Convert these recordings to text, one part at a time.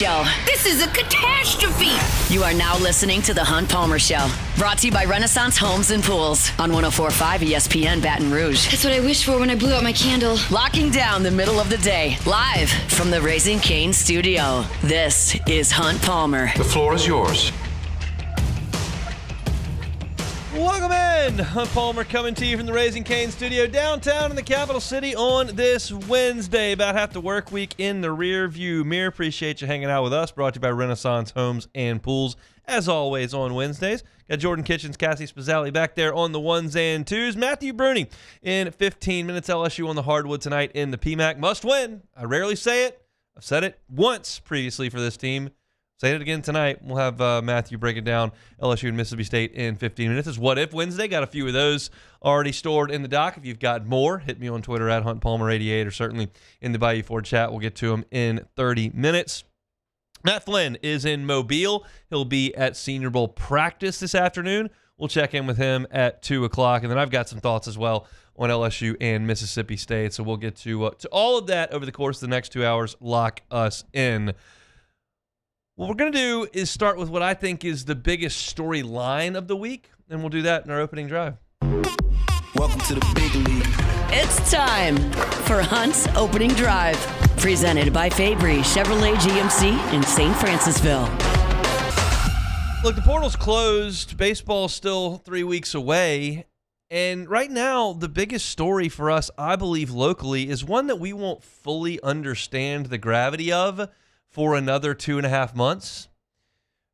Yo, this is a catastrophe. You are now listening to The Hunt Palmer Show, brought to you by Renaissance Homes and Pools on 104.5 ESPN Baton Rouge. That's what I wished for when I blew out my candle. Locking down the middle of the day, live from the Raising Cane studio. This is Hunt Palmer. The floor is yours. Welcome in. Hunt Palmer coming to you from the Raising Cane studio downtown in the capital city on this Wednesday. About half the work week in the rear view mirror. Appreciate you hanging out with us. Brought to you by Renaissance Homes and Pools, as always on Wednesdays. Got Jordan Kitchens, Cassie Spazzali back there on the ones and twos. Matthew Bruni in 15 minutes. LSU on the hardwood tonight in the PMAC. Must win. I rarely say it. I've said it once previously for this team. Say it again tonight. We'll have Matthew break it down. LSU and Mississippi State in 15 minutes. It's What If Wednesday. Got a few of those already stored in the dock. If you've got more, hit me on Twitter at HuntPalmer88 or certainly in the Bayou Ford chat. We'll get to them in 30 minutes. Matt Flynn is in Mobile. He'll be at Senior Bowl practice this afternoon. We'll check in with him at 2 o'clock. And then I've got some thoughts as well on LSU and Mississippi State. So we'll get to all of that over the course of the next 2 hours. Lock us in. What we're going to do is start with what I think is the biggest storyline of the week, and we'll do that in our opening drive. Welcome to the big league. It's time for Hunt's Opening Drive, presented by Fabry Chevrolet GMC in St. Francisville. Look, the portal's closed. Baseball's still 3 weeks away. And right now, the biggest story for us, I believe, locally, is one that we won't fully understand the gravity of for another 2.5 months,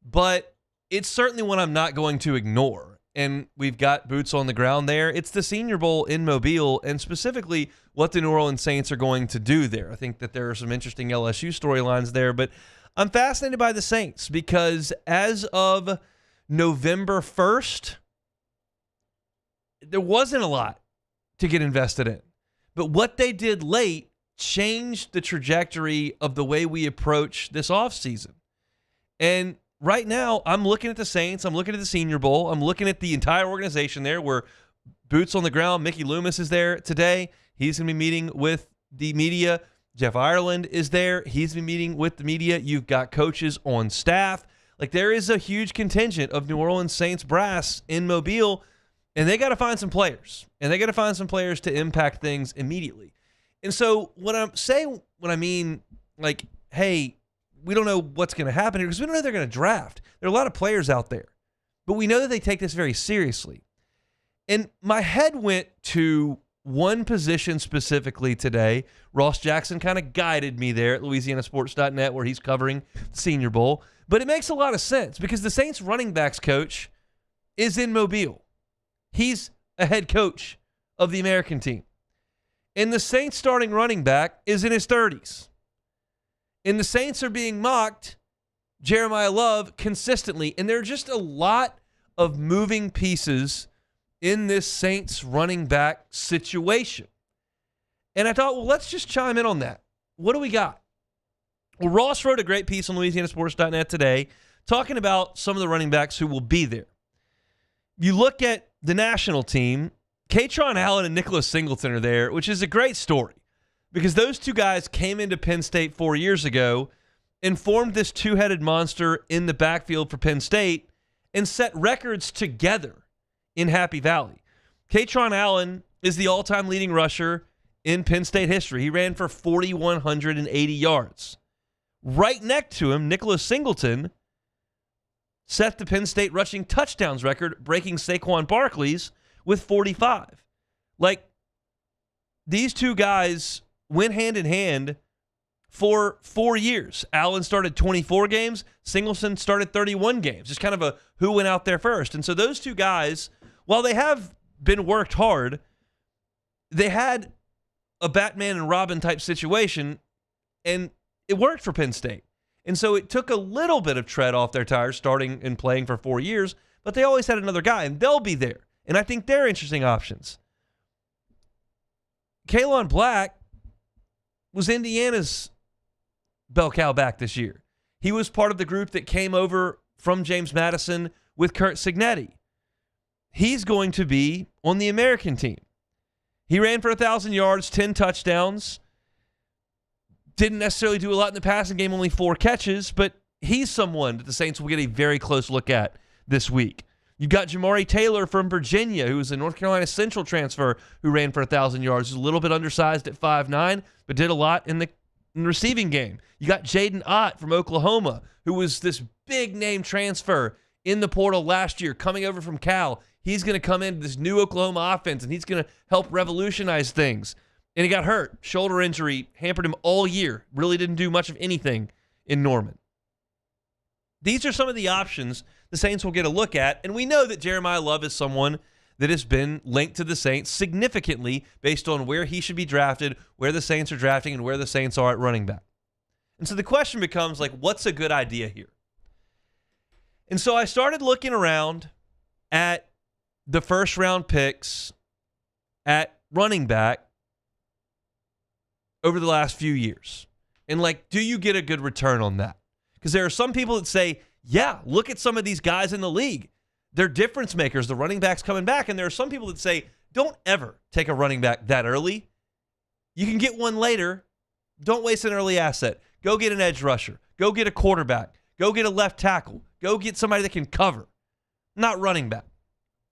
but it's certainly one I'm not going to ignore. And we've got boots on the ground there. It's the Senior Bowl in Mobile, and specifically what the New Orleans Saints are going to do there. I think that there are some interesting LSU storylines there, but I'm fascinated by the Saints because as of November 1st, there wasn't a lot to get invested in. But what they did late changed the trajectory of the way we approach this offseason. And right now, I'm looking at the Saints. I'm looking at the Senior Bowl. I'm looking at the entire organization there where boots on the ground. Mickey Loomis is there today. He's going to be meeting with the media. Jeff Ireland is there. He's been meeting with the media. You've got coaches on staff. Like, there is a huge contingent of New Orleans Saints brass in Mobile, and they got to find some players. And they got to find some players to impact things immediately. And so what I'm saying, what I mean, like, hey, we don't know what's going to happen here because we don't know they're going to draft. There are a lot of players out there, but we know that they take this very seriously. And my head went to one position specifically today. Ross Jackson kind of guided me there at LouisianaSports.net where he's covering the Senior Bowl. But it makes a lot of sense because the Saints running backs coach is in Mobile. He's a head coach of the American team. And the Saints starting running back is in his 30s. And the Saints are being mocked, Jeremiah Love, consistently. And there are just a lot of moving pieces in this Saints running back situation. And I thought, well, let's just chime in on that. What do we got? Well, Ross wrote a great piece on LouisianaSports.net today talking about some of the running backs who will be there. You look at the national team, Katron Allen and Nicholas Singleton are there, which is a great story because those two guys came into Penn State 4 years ago and formed this two-headed monster in the backfield for Penn State and set records together in Happy Valley. Katron Allen is the all-time leading rusher in Penn State history. He ran for 4,180 yards. Right next to him, Nicholas Singleton set the Penn State rushing touchdowns record, breaking Saquon Barkley's with 45. Like, these two guys went hand in hand for 4 years. Allen started 24 games. Singleton started 31 games. Just kind of a who went out there first. And so those two guys, while they have been worked hard, they had a Batman and Robin type situation, and it worked for Penn State. And so it took a little bit of tread off their tires starting and playing for 4 years, but they always had another guy, and they'll be there. And I think they're interesting options. Kalon Black was Indiana's bell cow back this year. He was part of the group that came over from James Madison with Kurt Signetti. He's going to be on the American team. He ran for 1,000 yards, 10 touchdowns. Didn't necessarily do a lot in the passing game, only 4 catches, but he's someone that the Saints will get a very close look at this week. You've got Jamari Taylor from Virginia, who was a North Carolina Central transfer who ran for 1,000 yards. He's a little bit undersized at 5'9", but did a lot in the receiving game. You got Jaden Ott from Oklahoma, who was this big-name transfer in the portal last year, coming over from Cal. He's going to come into this new Oklahoma offense, and he's going to help revolutionize things. And he got hurt. Shoulder injury hampered him all year. Really didn't do much of anything in Norman. These are some of the options the Saints will get a look at, and we know that Jeremiah Love is someone that has been linked to the Saints significantly based on where he should be drafted, where the Saints are drafting, and where the Saints are at running back. And so the question becomes, like, what's a good idea here? And so I started looking around at the first-round picks at running back over the last few years. And, like, do you get a good return on that? Because there are some people that say, yeah, look at some of these guys in the league. They're difference makers. The running back's coming back. And there are some people that say, don't ever take a running back that early. You can get one later. Don't waste an early asset. Go get an edge rusher. Go get a quarterback. Go get a left tackle. Go get somebody that can cover. Not running back.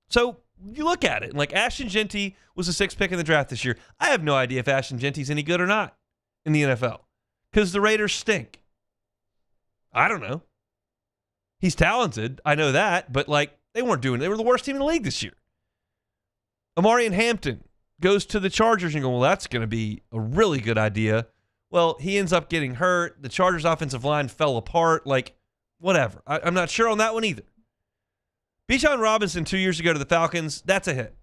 So you look at it. And like Ashton Jeanty was a 6th pick in the draft this year. I have no idea if Ashton Jeanty's any good or not in the NFL. Because the Raiders stink. I don't know. He's talented. I know that. But, like, they weren't doing it. They were the worst team in the league this year. Amarian Hampton goes to the Chargers and you go, well, that's going to be a really good idea. Well, he ends up getting hurt. The Chargers' offensive line fell apart. Like, whatever. I'm not sure on that one either. Bijan Robinson 2 years ago to the Falcons, that's a hit.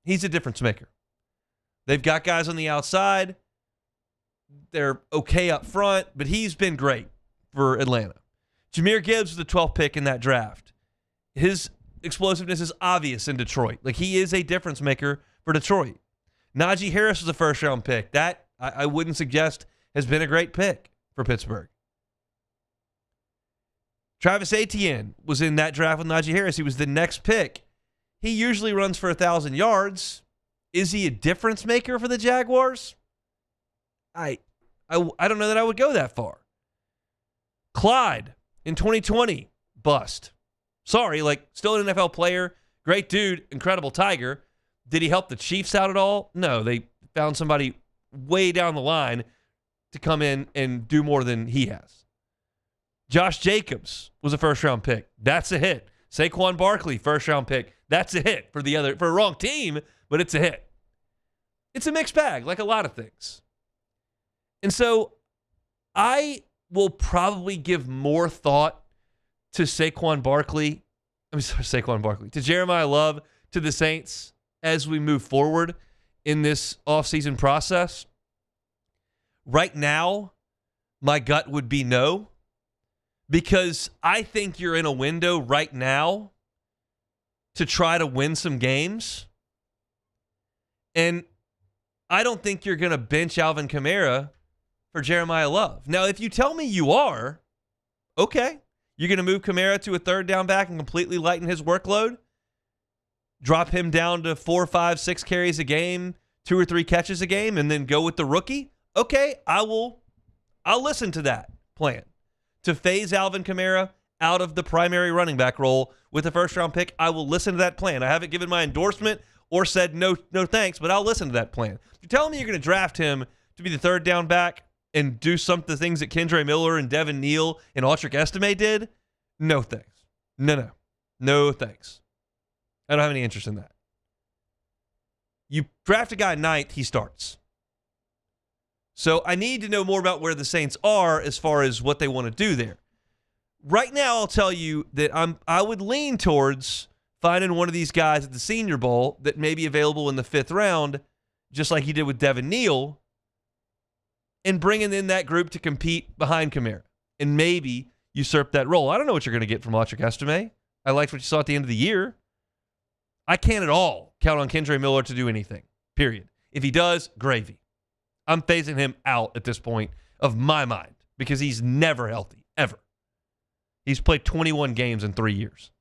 He's a difference maker. They've got guys on the outside. They're okay up front, but he's been great for Atlanta. Jahmyr Gibbs was the 12th pick in that draft. His explosiveness is obvious in Detroit. Like, he is a difference maker for Detroit. Najee Harris was a first-round pick. That, I wouldn't suggest, has been a great pick for Pittsburgh. Travis Etienne was in that draft with Najee Harris. He was the next pick. He usually runs for 1,000 yards. Is he a difference maker for the Jaguars? I don't know that I would go that far. Clyde in 2020, bust. Sorry, like, still an NFL player, great dude, incredible Tiger. Did he help the Chiefs out at all? No, they found somebody way down the line to come in and do more than he has. Josh Jacobs was a first-round pick. That's a hit. Saquon Barkley, first-round pick. That's a hit for a wrong team, but it's a hit. It's a mixed bag, like a lot of things. And so I will probably give more thought to to Jeremiah Love, to the Saints as we move forward in this offseason process. Right now, my gut would be no, because I think you're in a window right now to try to win some games. And I don't think you're going to bench Alvin Kamara for Jeremiah Love. Now, if you tell me you are, okay. You're going to move Kamara to a third down back and completely lighten his workload? Drop him down to 4, 5, 6 carries a game, 2 or 3 catches a game, and then go with the rookie? Okay, I'll listen to that plan. To phase Alvin Kamara out of the primary running back role with a first-round pick, I will listen to that plan. I haven't given my endorsement or said no thanks, but I'll listen to that plan. If you're telling me you're going to draft him to be the third down back and do some of the things that Kendre Miller and Devin Neal and Autry Estime did, no thanks. No thanks. I don't have any interest in that. You draft a guy 9th, he starts. So I need to know more about where the Saints are as far as what they want to do there. Right now, I'll tell you that I would lean towards finding one of these guys at the Senior Bowl that may be available in the 5th round, just like he did with Devin Neal, and bringing in that group to compete behind Kamara and maybe usurp that role. I don't know what you're going to get from Autry Estime. I liked what you saw at the end of the year. I can't at all count on Kendre Miller to do anything, period. If he does, gravy. I'm phasing him out at this point of my mind because he's never healthy, ever. He's played 21 games in 3 years.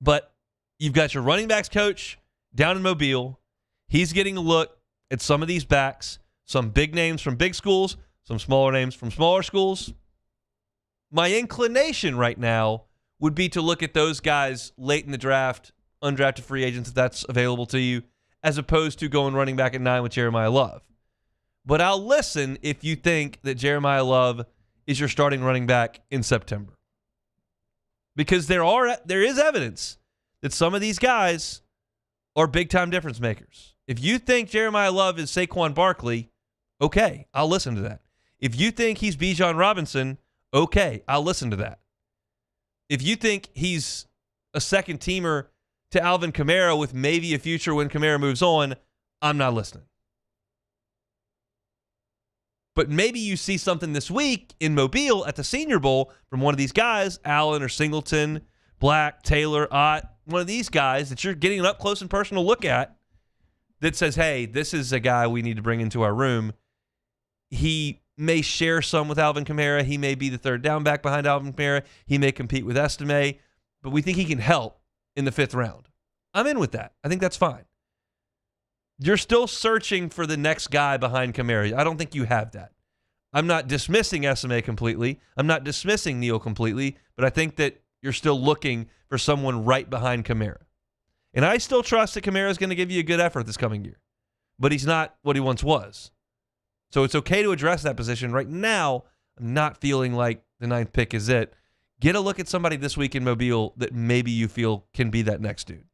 But you've got your running backs coach down in Mobile. He's getting a look at some of these backs. Some big names from big schools, some smaller names from smaller schools. My inclination right now would be to look at those guys late in the draft, undrafted free agents, if that's available to you, as opposed to going running back at 9 with Jeremiah Love. But I'll listen if you think that Jeremiah Love is your starting running back in September. Because there is evidence that some of these guys are big-time difference makers. If you think Jeremiah Love is Saquon Barkley, okay, I'll listen to that. If you think he's Bijan Robinson, okay, I'll listen to that. If you think he's a second-teamer to Alvin Kamara with maybe a future when Kamara moves on, I'm not listening. But maybe you see something this week in Mobile at the Senior Bowl from one of these guys, Allen or Singleton, Black, Taylor, Ott, one of these guys that you're getting an up-close and personal look at that says, hey, this is a guy we need to bring into our room. He may share some with Alvin Kamara. He may be the third down back behind Alvin Kamara. He may compete with Estime, but we think he can help in the 5th round. I'm in with that. I think that's fine. You're still searching for the next guy behind Kamara. I don't think you have that. I'm not dismissing Estime completely. I'm not dismissing Neal completely, but I think that you're still looking for someone right behind Kamara. And I still trust that Kamara is going to give you a good effort this coming year, but he's not what he once was. So it's okay to address that position. Right now, I'm not feeling like the 9th pick is it. Get a look at somebody this week in Mobile that maybe you feel can be that next dude.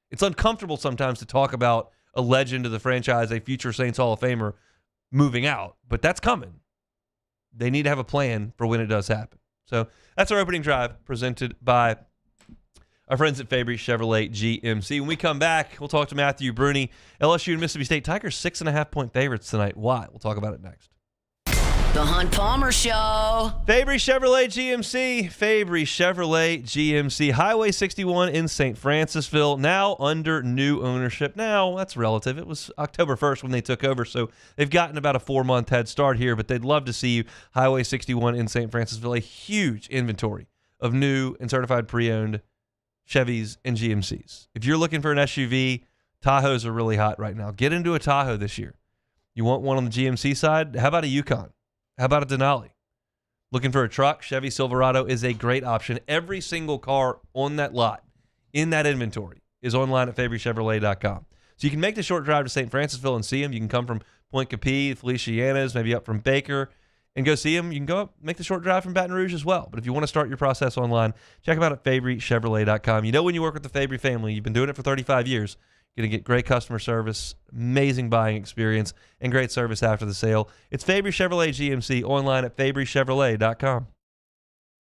It's uncomfortable sometimes to talk about a legend of the franchise, a future Saints Hall of Famer, moving out, but that's coming. They need to have a plan for when it does happen. So that's our opening drive presented by our friends at Fabry Chevrolet GMC. When we come back, we'll talk to Matthew Bruni. LSU and Mississippi State Tigers 6.5-point favorites tonight. Why? We'll talk about it next. The Hunt Palmer Show. Fabry Chevrolet GMC. Fabry Chevrolet GMC. Highway 61 in St. Francisville. Now under new ownership. Now, that's relative. It was October 1st when they took over, so they've gotten about a 4-month head start here, but they'd love to see you. Highway 61 in St. Francisville. A huge inventory of new and certified pre-owned Chevys and GMCs. If you're looking for an SUV, Tahoes are really hot right now. Get into a Tahoe this year. You want one on the GMC side? How about a Yukon? How about a Denali? Looking for a truck? Chevy Silverado is a great option. Every single car on that lot in that inventory is online at FabryChevrolet.com. So you can make the short drive to St. Francisville and see them. You can come from Point Capee, Feliciana's, maybe up from Baker, and go see them. You can go up, make the short drive from Baton Rouge as well. But if you want to start your process online, check them out at FabryChevrolet.com. You know when you work with the Fabry family, you've been doing it for 35 years, you're going to get great customer service, amazing buying experience, and great service after the sale. It's Fabry Chevrolet GMC, online at FabryChevrolet.com.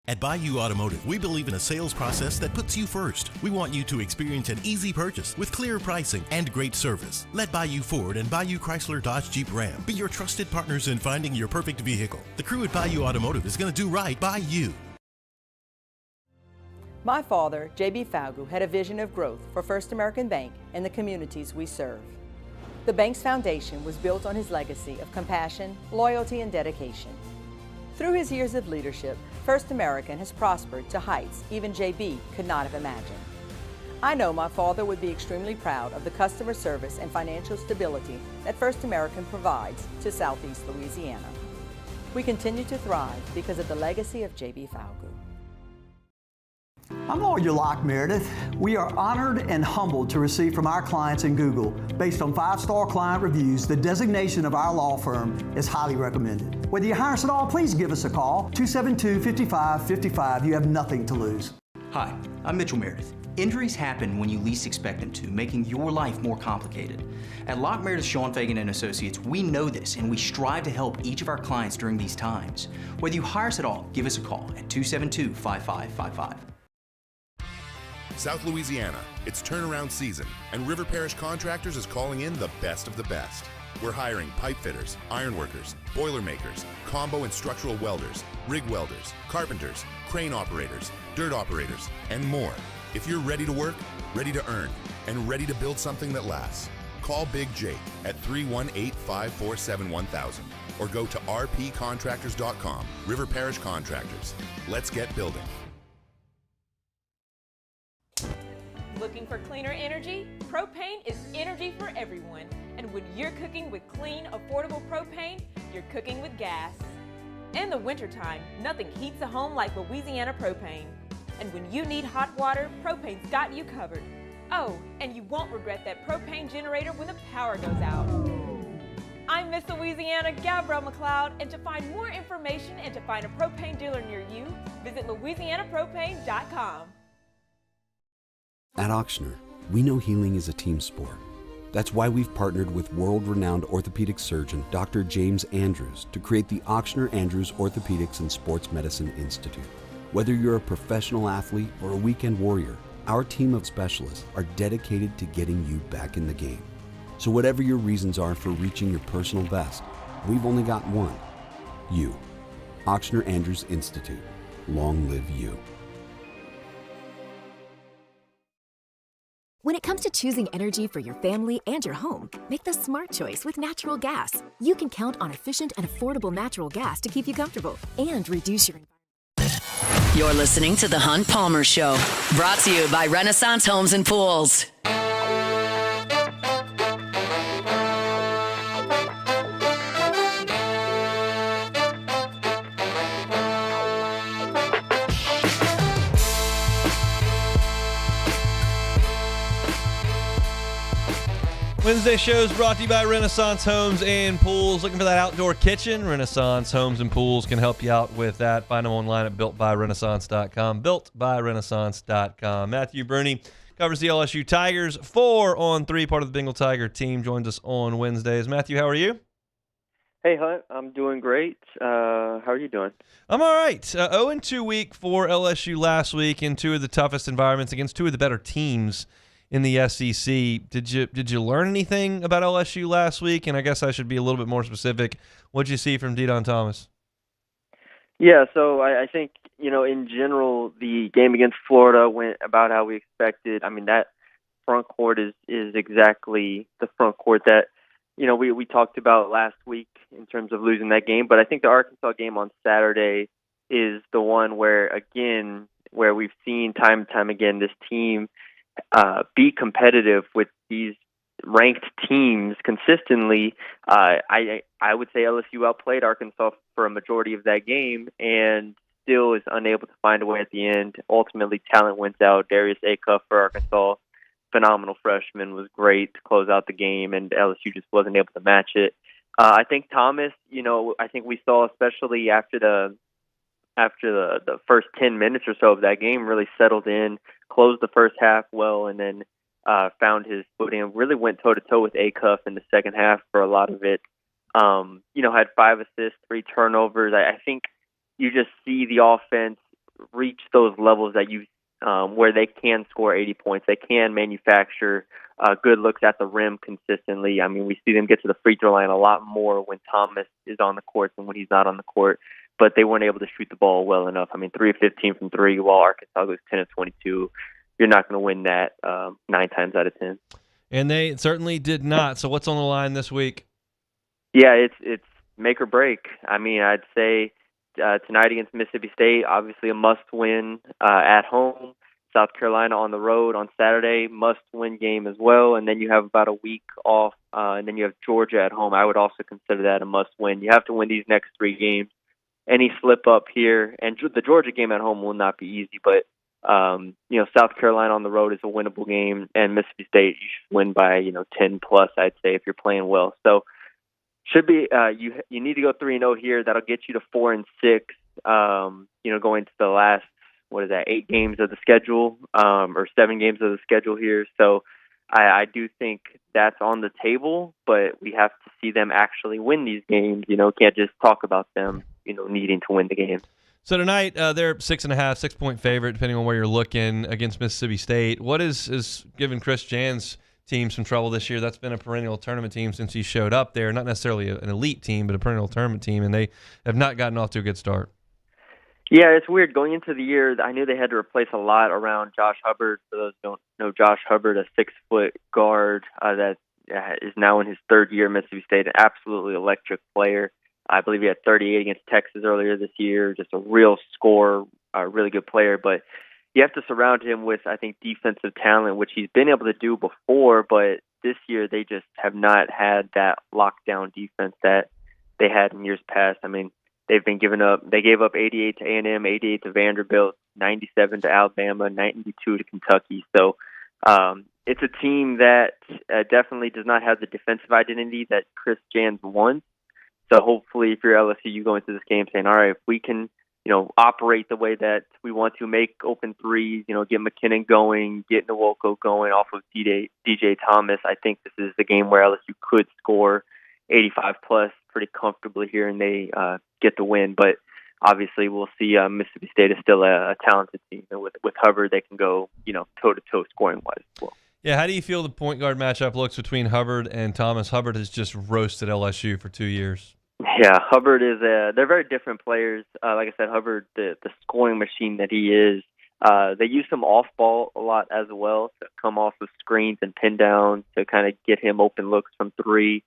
At Bayou Automotive, we believe in a sales process that puts you first. We want you to experience an easy purchase with clear pricing and great service. Let Bayou Ford and Bayou Chrysler Dodge Jeep Ram be your trusted partners in finding your perfect vehicle. The crew at Bayou Automotive is going to do right by you. My father, J.B. Falgu, had a vision of growth for First American Bank and the communities we serve. The bank's foundation was built on his legacy of compassion, loyalty, and dedication. Through his years of leadership, First American has prospered to heights even J.B. could not have imagined. I know my father would be extremely proud of the customer service and financial stability that First American provides to Southeast Louisiana. We continue to thrive because of the legacy of J.B. Falgu. I'm Lawyer Locke Meredith. We are honored and humbled to receive from our clients in Google, based on 5-star client reviews, the designation of our law firm is highly recommended. Whether you hire us at all, please give us a call, 272-5555. You have nothing to lose. Hi, I'm Mitchell Meredith. Injuries happen when you least expect them to, making your life more complicated. At Locke Meredith Sean Fagan and Associates, we know this and we strive to help each of our clients during these times. Whether you hire us at all, give us a call at 272-5555. South Louisiana, it's turnaround season, and River Parish Contractors is calling in the best of the best. We're hiring pipe fitters, ironworkers, boiler makers, combo and structural welders, rig welders, carpenters, crane operators, dirt operators, and more. If you're ready to work, ready to earn, and ready to build something that lasts, call Big Jake at 318-547-1000 or go to rpcontractors.com. River Parish Contractors. Let's get building. Looking for cleaner energy? propane is energy for everyone. And when you're cooking with clean, affordable propane, you're cooking with gas. In the wintertime, nothing heats a home like Louisiana propane. And when you need hot water, propane's got you covered. Oh, and you won't regret that propane generator when the power goes out. I'm Miss Louisiana, Gabrielle McLeod, and to find more information and to find a propane dealer near you, visit louisianapropane.com. At Ochsner, we know healing is a team sport. That's why we've partnered with world-renowned orthopedic surgeon Dr. James Andrews to create the Ochsner Andrews Orthopedics and Sports Medicine Institute. Whether you're a professional athlete or a weekend warrior, our team of specialists are dedicated to getting you back in the game. So whatever your reasons are for reaching your personal best, we've only got one: you. Ochsner Andrews Institute. Long live you. When it comes to choosing energy for your family and your home, make the smart choice with natural gas. You can count on efficient and affordable natural gas to keep you comfortable and reduce your You're listening to The Hunt Palmer Show, brought to you by Renaissance Homes and Pools. Wednesday shows brought to you by Renaissance Homes and Pools. Looking for that outdoor kitchen? Renaissance Homes and Pools can help you out with that. Find them online at builtbyrenaissance.com. Builtbyrenaissance.com. Matthew Bruni covers the LSU Tigers. 4-on-3, part of the Bengal Tiger team, joins us on Wednesdays. Matthew, how are you? Hey, Hunt. I'm doing great. How are you doing? I'm all right. 0-2 week for LSU last week in two of the toughest environments against two of the better teams in the SEC. Did you learn anything about LSU last week? And I guess I should be a little bit more specific. What'd you see from De'Don Thomas? Yeah, so I think, in general, the game against Florida went about how we expected. I mean, that front court is exactly the front court that, we talked about last week in terms of losing that game. But I think the Arkansas game on Saturday is the one where we've seen time and time again this team be competitive with these ranked teams consistently. I would say LSU outplayed Arkansas for a majority of that game and still is unable to find a way at the end. Ultimately, talent wins out. Darius Acuff for Arkansas, phenomenal freshman, was great to close out the game, and LSU just wasn't able to match it. I think Thomas, I think we saw, especially after the first 10 minutes or so of that game, really settled in, closed the first half well, and then found his footing and really went toe-to-toe with Acuff in the second half for a lot of it. Had 5 assists, 3 turnovers. I think you just see the offense reach those levels that where they can score 80 points. They can manufacture good looks at the rim consistently. I mean, we see them get to the free throw line a lot more when Thomas is on the court than when he's not on the court. But they weren't able to shoot the ball well enough. I mean, 3 of 15 from 3, while Arkansas goes 10 of 22. You're not going to win that 9 times out of 10. And they certainly did not. So what's on the line this week? Yeah, it's make or break. I mean, I'd say tonight against Mississippi State, obviously a must-win at home. South Carolina on the road on Saturday, must-win game as well. And then you have about a week off, and then you have Georgia at home. I would also consider that a must-win. You have to win these next 3 games. Any slip up here, and the Georgia game at home will not be easy, but South Carolina on the road is a winnable game, and Mississippi State you should win by 10 plus, I'd say, if you're playing well. So should be you need to go 3-0 here. That'll get you to 4-6. Going to the last 8 games of the schedule, or 7 games of the schedule here. So I do think that's on the table, but we have to see them actually win these games. Can't just talk about them needing to win the game. So tonight, they're 6.5, 6-point favorite, depending on where you're looking, against Mississippi State. What is giving Chris Jan's team some trouble this year? That's been a perennial tournament team since he showed up there. Not necessarily an elite team, but a perennial tournament team, and they have not gotten off to a good start. Yeah, it's weird. Going into the year, I knew they had to replace a lot around Josh Hubbard. For those who don't know Josh Hubbard, a 6-foot guard that is now in his 3rd year at Mississippi State, an absolutely electric player. I believe he had 38 against Texas earlier this year. Just a real scorer, a really good player. But you have to surround him with, I think, defensive talent, which he's been able to do before, but this year they just have not had that lockdown defense that they had in years past. I mean, they gave up 88 to A&M, 88 to Vanderbilt, 97 to Alabama, 92 to Kentucky. So it's a team that definitely does not have the defensive identity that Chris Jans wants. So hopefully if you're LSU, you go into this game saying, all right, if we can, operate the way that we want to, make open threes, get McKinnon going, get Nwoko going off of DJ Thomas, I think this is the game where LSU could score 85 plus pretty comfortably here, and they get the win. But obviously, we'll see. Mississippi State is still a talented team, and with Hubbard, they can go toe to toe scoring wise as well. Yeah, how do you feel the point guard matchup looks between Hubbard and Thomas? Hubbard has just roasted LSU for 2 years. Yeah, Hubbard is they're very different players. Like I said, Hubbard, the scoring machine that he is. They use him off ball a lot as well, to come off of screens and pin down to kind of get him open looks from three.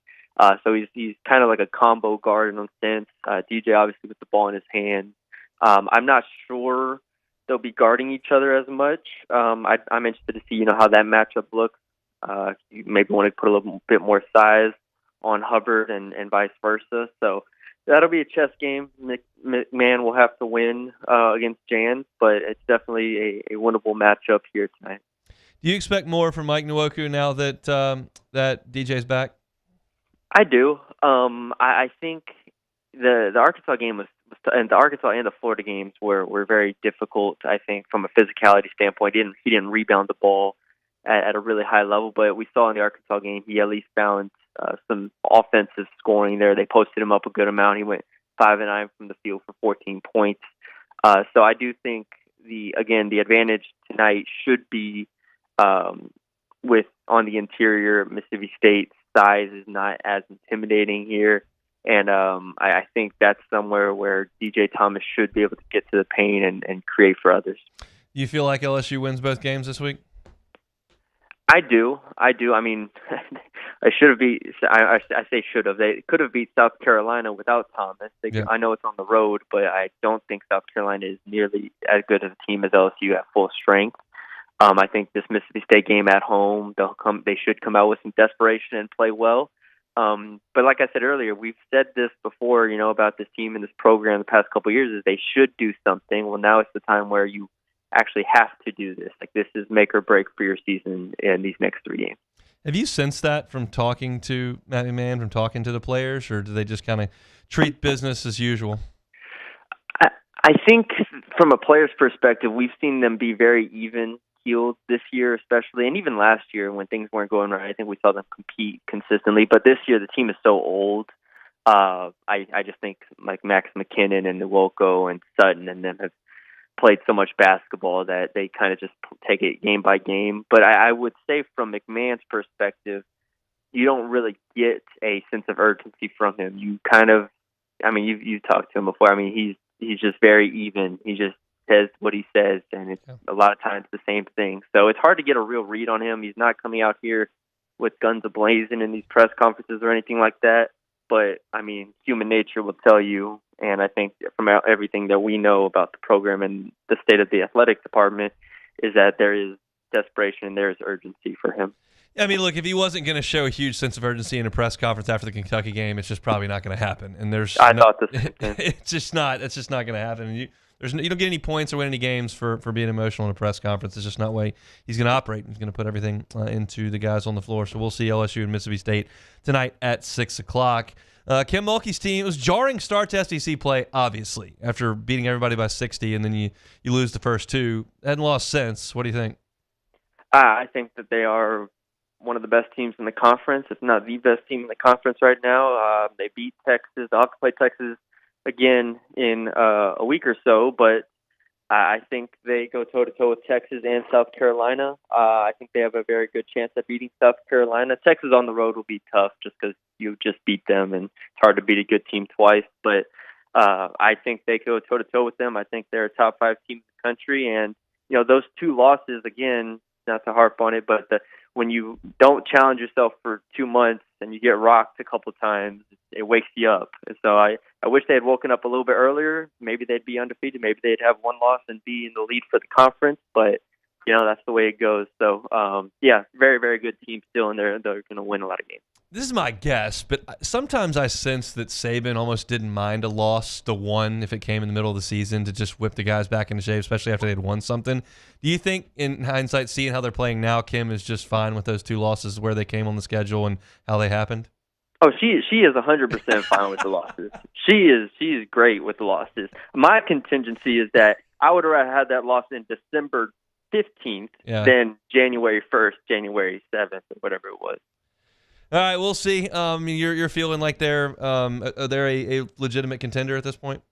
So he's kind of like a combo guard in a sense. DJ obviously with the ball in his hand. I'm not sure they'll be guarding each other as much. I'm interested to see how that matchup looks. You maybe want to put a little bit more size on Hubbard and vice versa. So that'll be a chess game. McMahon will have to win against Jan, but it's definitely a winnable matchup here tonight. Do you expect more from Mike Nwoku now that that DJ's back? I do. I think the Arkansas game and the Arkansas and the Florida games were very difficult. I think from a physicality standpoint, he didn't rebound the ball at a really high level, but we saw in the Arkansas game he at least found some offensive scoring there. They posted him up a good amount. He went 5 and 9 from the field for 14 points. So I do think the advantage tonight should be with on the interior. Mississippi State's size is not as intimidating here, and I think that's somewhere where DJ Thomas should be able to get to the paint and create for others. You feel like LSU wins both games this week? I do. I mean, I should have beat. I say should have. They could have beat South Carolina without Thomas. I know it's on the road, but I don't think South Carolina is nearly as good of a team as LSU at full strength. I think this Mississippi State game at home, they should come out with some desperation and play well. But like I said earlier, we've said this before, about this team and this program the past couple of years, is they should do something. Well, now it's the time where you actually have to do this. Like, this is make or break for your season in these next 3 games. Have you sensed that from talking to Matt McMahon, from talking to the players, or do they just kind of treat business as usual? I think from a player's perspective, we've seen them be very even-keeled this year especially, and even last year when things weren't going right, I think we saw them compete consistently. But this year the team is so old. I just think like Max McKinnon and Nwoko and Sutton and them have played so much basketball that they kind of just take it game by game. But I would say from McMahon's perspective, you don't really get a sense of urgency from him. You kind of, you've talked to him before. He's just very even. He just says what he says, and it's a lot of times the same thing. So it's hard to get a real read on him. He's not coming out here with guns ablazing in these press conferences or anything like that. But, human nature will tell you, and I think from everything that we know about the program and the state of the athletic department, is that there is desperation and there is urgency for him. Look, if he wasn't going to show a huge sense of urgency in a press conference after the Kentucky game, it's just probably not going to happen. And thought this. It's just not going to happen. You don't get any points or win any games for being emotional in a press conference. It's just not the way he's going to operate. He's going to put everything into the guys on the floor. So we'll see LSU and Mississippi State tonight at 6 o'clock. Kim Mulkey's team, it was jarring start to SEC play, obviously, after beating everybody by 60, and then you lose the first two. Hadn't lost since. What do you think? I think that they are one of the best teams in the conference, if not the best team in the conference right now. They beat Texas. They'll have to play Texas again in a week or so, but I think they go toe-to-toe with Texas and South Carolina. I think they have a very good chance at beating South Carolina. Texas on the road will be tough just because you just beat them, and it's hard to beat a good team twice. But I think they go toe-to-toe with them. I think they're a top 5 team in the country. And, those 2 losses, again, not to harp on it, but when you don't challenge yourself for 2 months and you get rocked a couple times, it wakes you up. And so I wish they had woken up a little bit earlier. Maybe they'd be undefeated. Maybe they'd have one loss and be in the lead for the conference. But, that's the way it goes. So, very, very good team still in there. They're going to win a lot of games. This is my guess, but sometimes I sense that Saban almost didn't mind a loss, the one, if it came in the middle of the season, to just whip the guys back into shape, especially after they had won something. Do you think, in hindsight, seeing how they're playing now, Kim is just fine with those two losses, where they came on the schedule and how they happened? Oh, she is 100% fine with the losses. She is great with the losses. My contingency is that I would have had that loss in December 15th than January 1st, January 7th, or whatever it was. All right, we'll see. You're feeling like they're a legitimate contender at this point?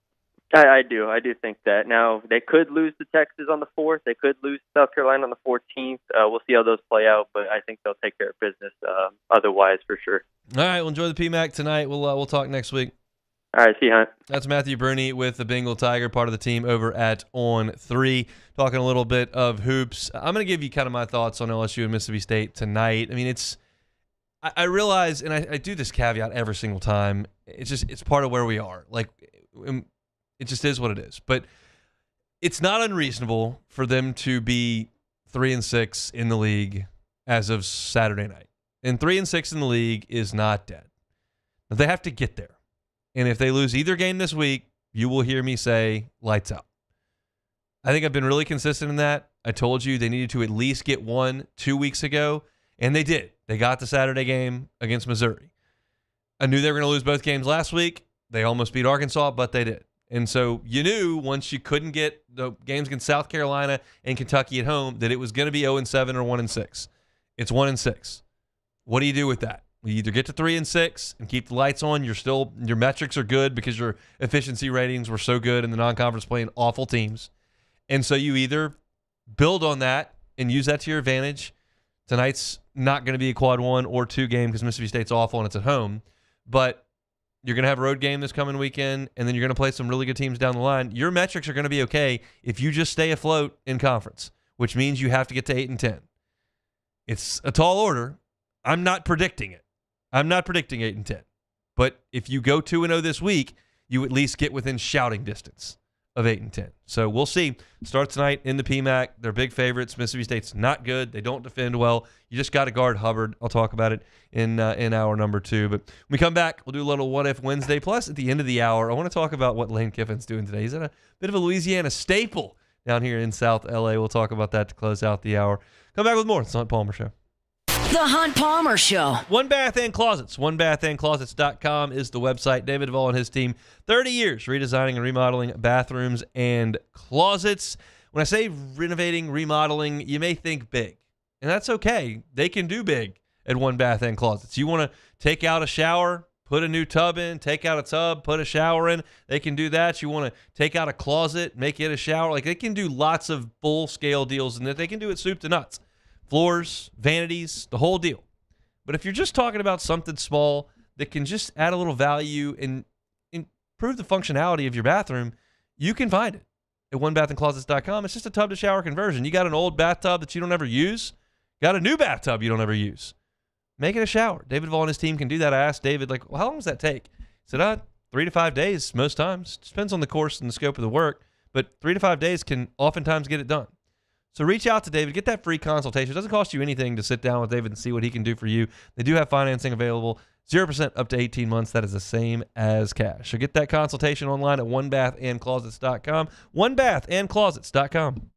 I do think that. Now, they could lose to Texas on the 4th. They could lose to South Carolina on the 14th. We'll see how those play out, but I think they'll take care of business otherwise for sure. All right, well, enjoy the PMAC tonight. We'll talk next week. All right, see you, Hunt. That's Matthew Bruni with the Bengal Tiger, part of the team over at On3, talking a little bit of hoops. I'm going to give you kind of my thoughts on LSU and Mississippi State tonight. I mean, I realize, and I do this caveat every single time, it's part of where we are. Like, it just is what it is. But it's not unreasonable for them to be 3-6 in the league as of Saturday night. And 3-6 in the league is not dead. But they have to get there. And if they lose either game this week, you will hear me say, lights out. I think I've been really consistent in that. I told you they needed to at least get one 2 weeks ago, and they did. They got the Saturday game against Missouri. I knew they were going to lose both games last week. They almost beat Arkansas, but they did. And so you knew once you couldn't get the games against South Carolina and Kentucky at home that it was going to be 0-7 or 1-6. It's 1-6. What do you do with that? You either get to 3-6 and keep the lights on. Your metrics are good because your efficiency ratings were so good in the non-conference playing awful teams. And so you either build on that and use that to your advantage. Tonight's not going to be a quad 1 or 2 game because Mississippi State's awful and it's at home. But you're going to have a road game this coming weekend, and then you're going to play some really good teams down the line. Your metrics are going to be okay if you just stay afloat in conference, which means you have to get to 8-10. It's a tall order. I'm not predicting it. I'm not predicting 8-10. But if you go 2-0 this week, you at least get within shouting distance of 8-10. So we'll see. Start tonight in the PMAC. They're big favorites. Mississippi State's not good. They don't defend well. You just got to guard Hubbard. I'll talk about it in hour number 2. But when we come back, we'll do a little What If Wednesday. Plus, at the end of the hour, I want to talk about what Lane Kiffin's doing today. He's at a bit of a Louisiana staple down here in South LA. We'll talk about that to close out the hour. Come back with more. It's the Hunt Palmer Show. The Hunt Palmer Show. One Bath and Closets. OneBathAndClosets.com is the website. David Duvall and his team, 30 years redesigning and remodeling bathrooms and closets. When I say renovating, remodeling, you may think big. And that's okay. They can do big at One Bath and Closets. You want to take out a shower, put a new tub in, take out a tub, put a shower in. They can do that. You want to take out a closet, make it a shower. Like, they can do lots of full-scale deals, and they can do it soup to nuts. Floors, vanities, the whole deal. But if you're just talking about something small that can just add a little value and improve the functionality of your bathroom, you can find it at onebathandclosets.com. It's just a tub-to-shower conversion. You got an old bathtub that you don't ever use, got a new bathtub you don't ever use. Make it a shower. David Duvall and his team can do that. I asked David, well, how long does that take? He said, 3 to 5 days most times. Depends on the course and the scope of the work, but 3 to 5 days can oftentimes get it done. So reach out to David. Get that free consultation. It doesn't cost you anything to sit down with David and see what he can do for you. They do have financing available, 0% up to 18 months. That is the same as cash. So get that consultation online at onebathandclosets.com. Onebathandclosets.com.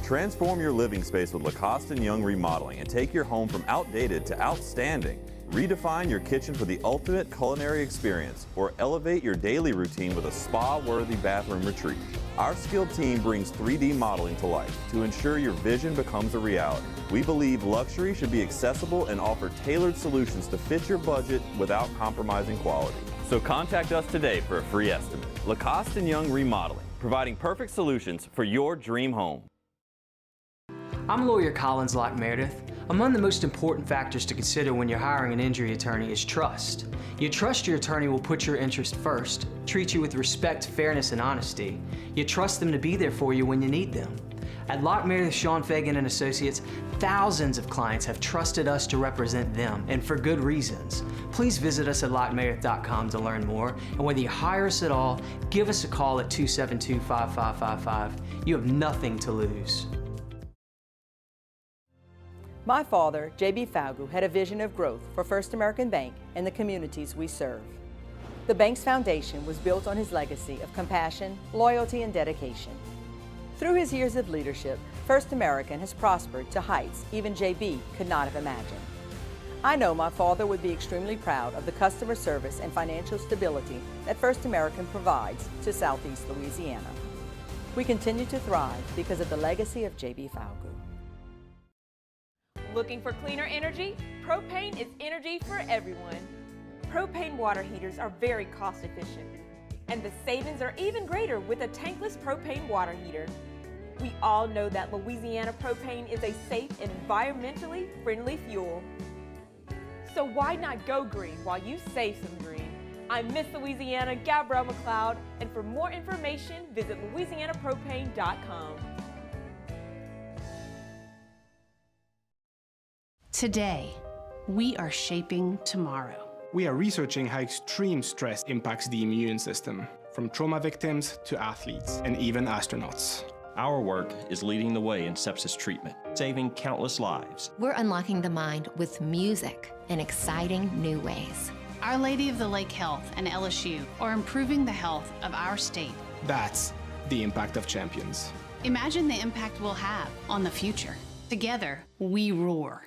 Transform your living space with Lacoste & Young Remodeling and take your home from outdated to outstanding. Redefine your kitchen for the ultimate culinary experience or elevate your daily routine with a spa-worthy bathroom retreat. Our skilled team brings 3D modeling to life to ensure your vision becomes a reality. We believe luxury should be accessible and offer tailored solutions to fit your budget without compromising quality. So contact us today for a free estimate. Lacoste & Young Remodeling, providing perfect solutions for your dream home. I'm lawyer Collins Locke Meredith. Among the most important factors to consider when you're hiring an injury attorney is trust. You trust your attorney will put your interest first, treat you with respect, fairness, and honesty. You trust them to be there for you when you need them. At Lock Meredith, Sean Fagan and Associates, thousands of clients have trusted us to represent them, and for good reasons. Please visit us at lockmeredith.com to learn more, and whether you hire us at all, give us a call at 272-5555. You have nothing to lose. My father, J.B. Falgu, had a vision of growth for First American Bank and the communities we serve. The bank's foundation was built on his legacy of compassion, loyalty, and dedication. Through his years of leadership, First American has prospered to heights even J.B. could not have imagined. I know my father would be extremely proud of the customer service and financial stability that First American provides to Southeast Louisiana. We continue to thrive because of the legacy of J.B. Falgu. Looking for cleaner energy? Propane is energy for everyone. Propane water heaters are very cost efficient, and the savings are even greater with a tankless propane water heater. We all know that Louisiana propane is a safe and environmentally friendly fuel. So why not go green while you save some green? I'm Miss Louisiana, Gabrielle McLeod, and for more information, visit louisianapropane.com. Today, we are shaping tomorrow. We are researching how extreme stress impacts the immune system, from trauma victims to athletes and even astronauts. Our work is leading the way in sepsis treatment, saving countless lives. We're unlocking the mind with music in exciting new ways. Our Lady of the Lake Health and LSU are improving the health of our state. That's the impact of champions. Imagine the impact we'll have on the future. Together, we roar.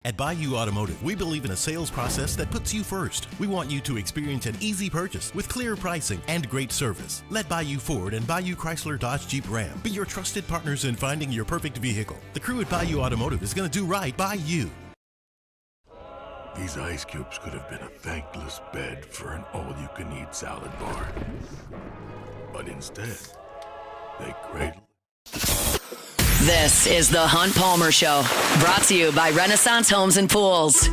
At Bayou Automotive, we believe in a sales process that puts you first. We want you to experience an easy purchase with clear pricing and great service. Let Bayou Ford and Bayou Chrysler Dodge Jeep Ram be your trusted partners in finding your perfect vehicle. The crew at Bayou Automotive is going to do right by you. These ice cubes could have been a thankless bed for an all-you-can-eat salad bar. But instead, they cradle. This is the Hunt Palmer Show, brought to you by Renaissance Homes and Pools.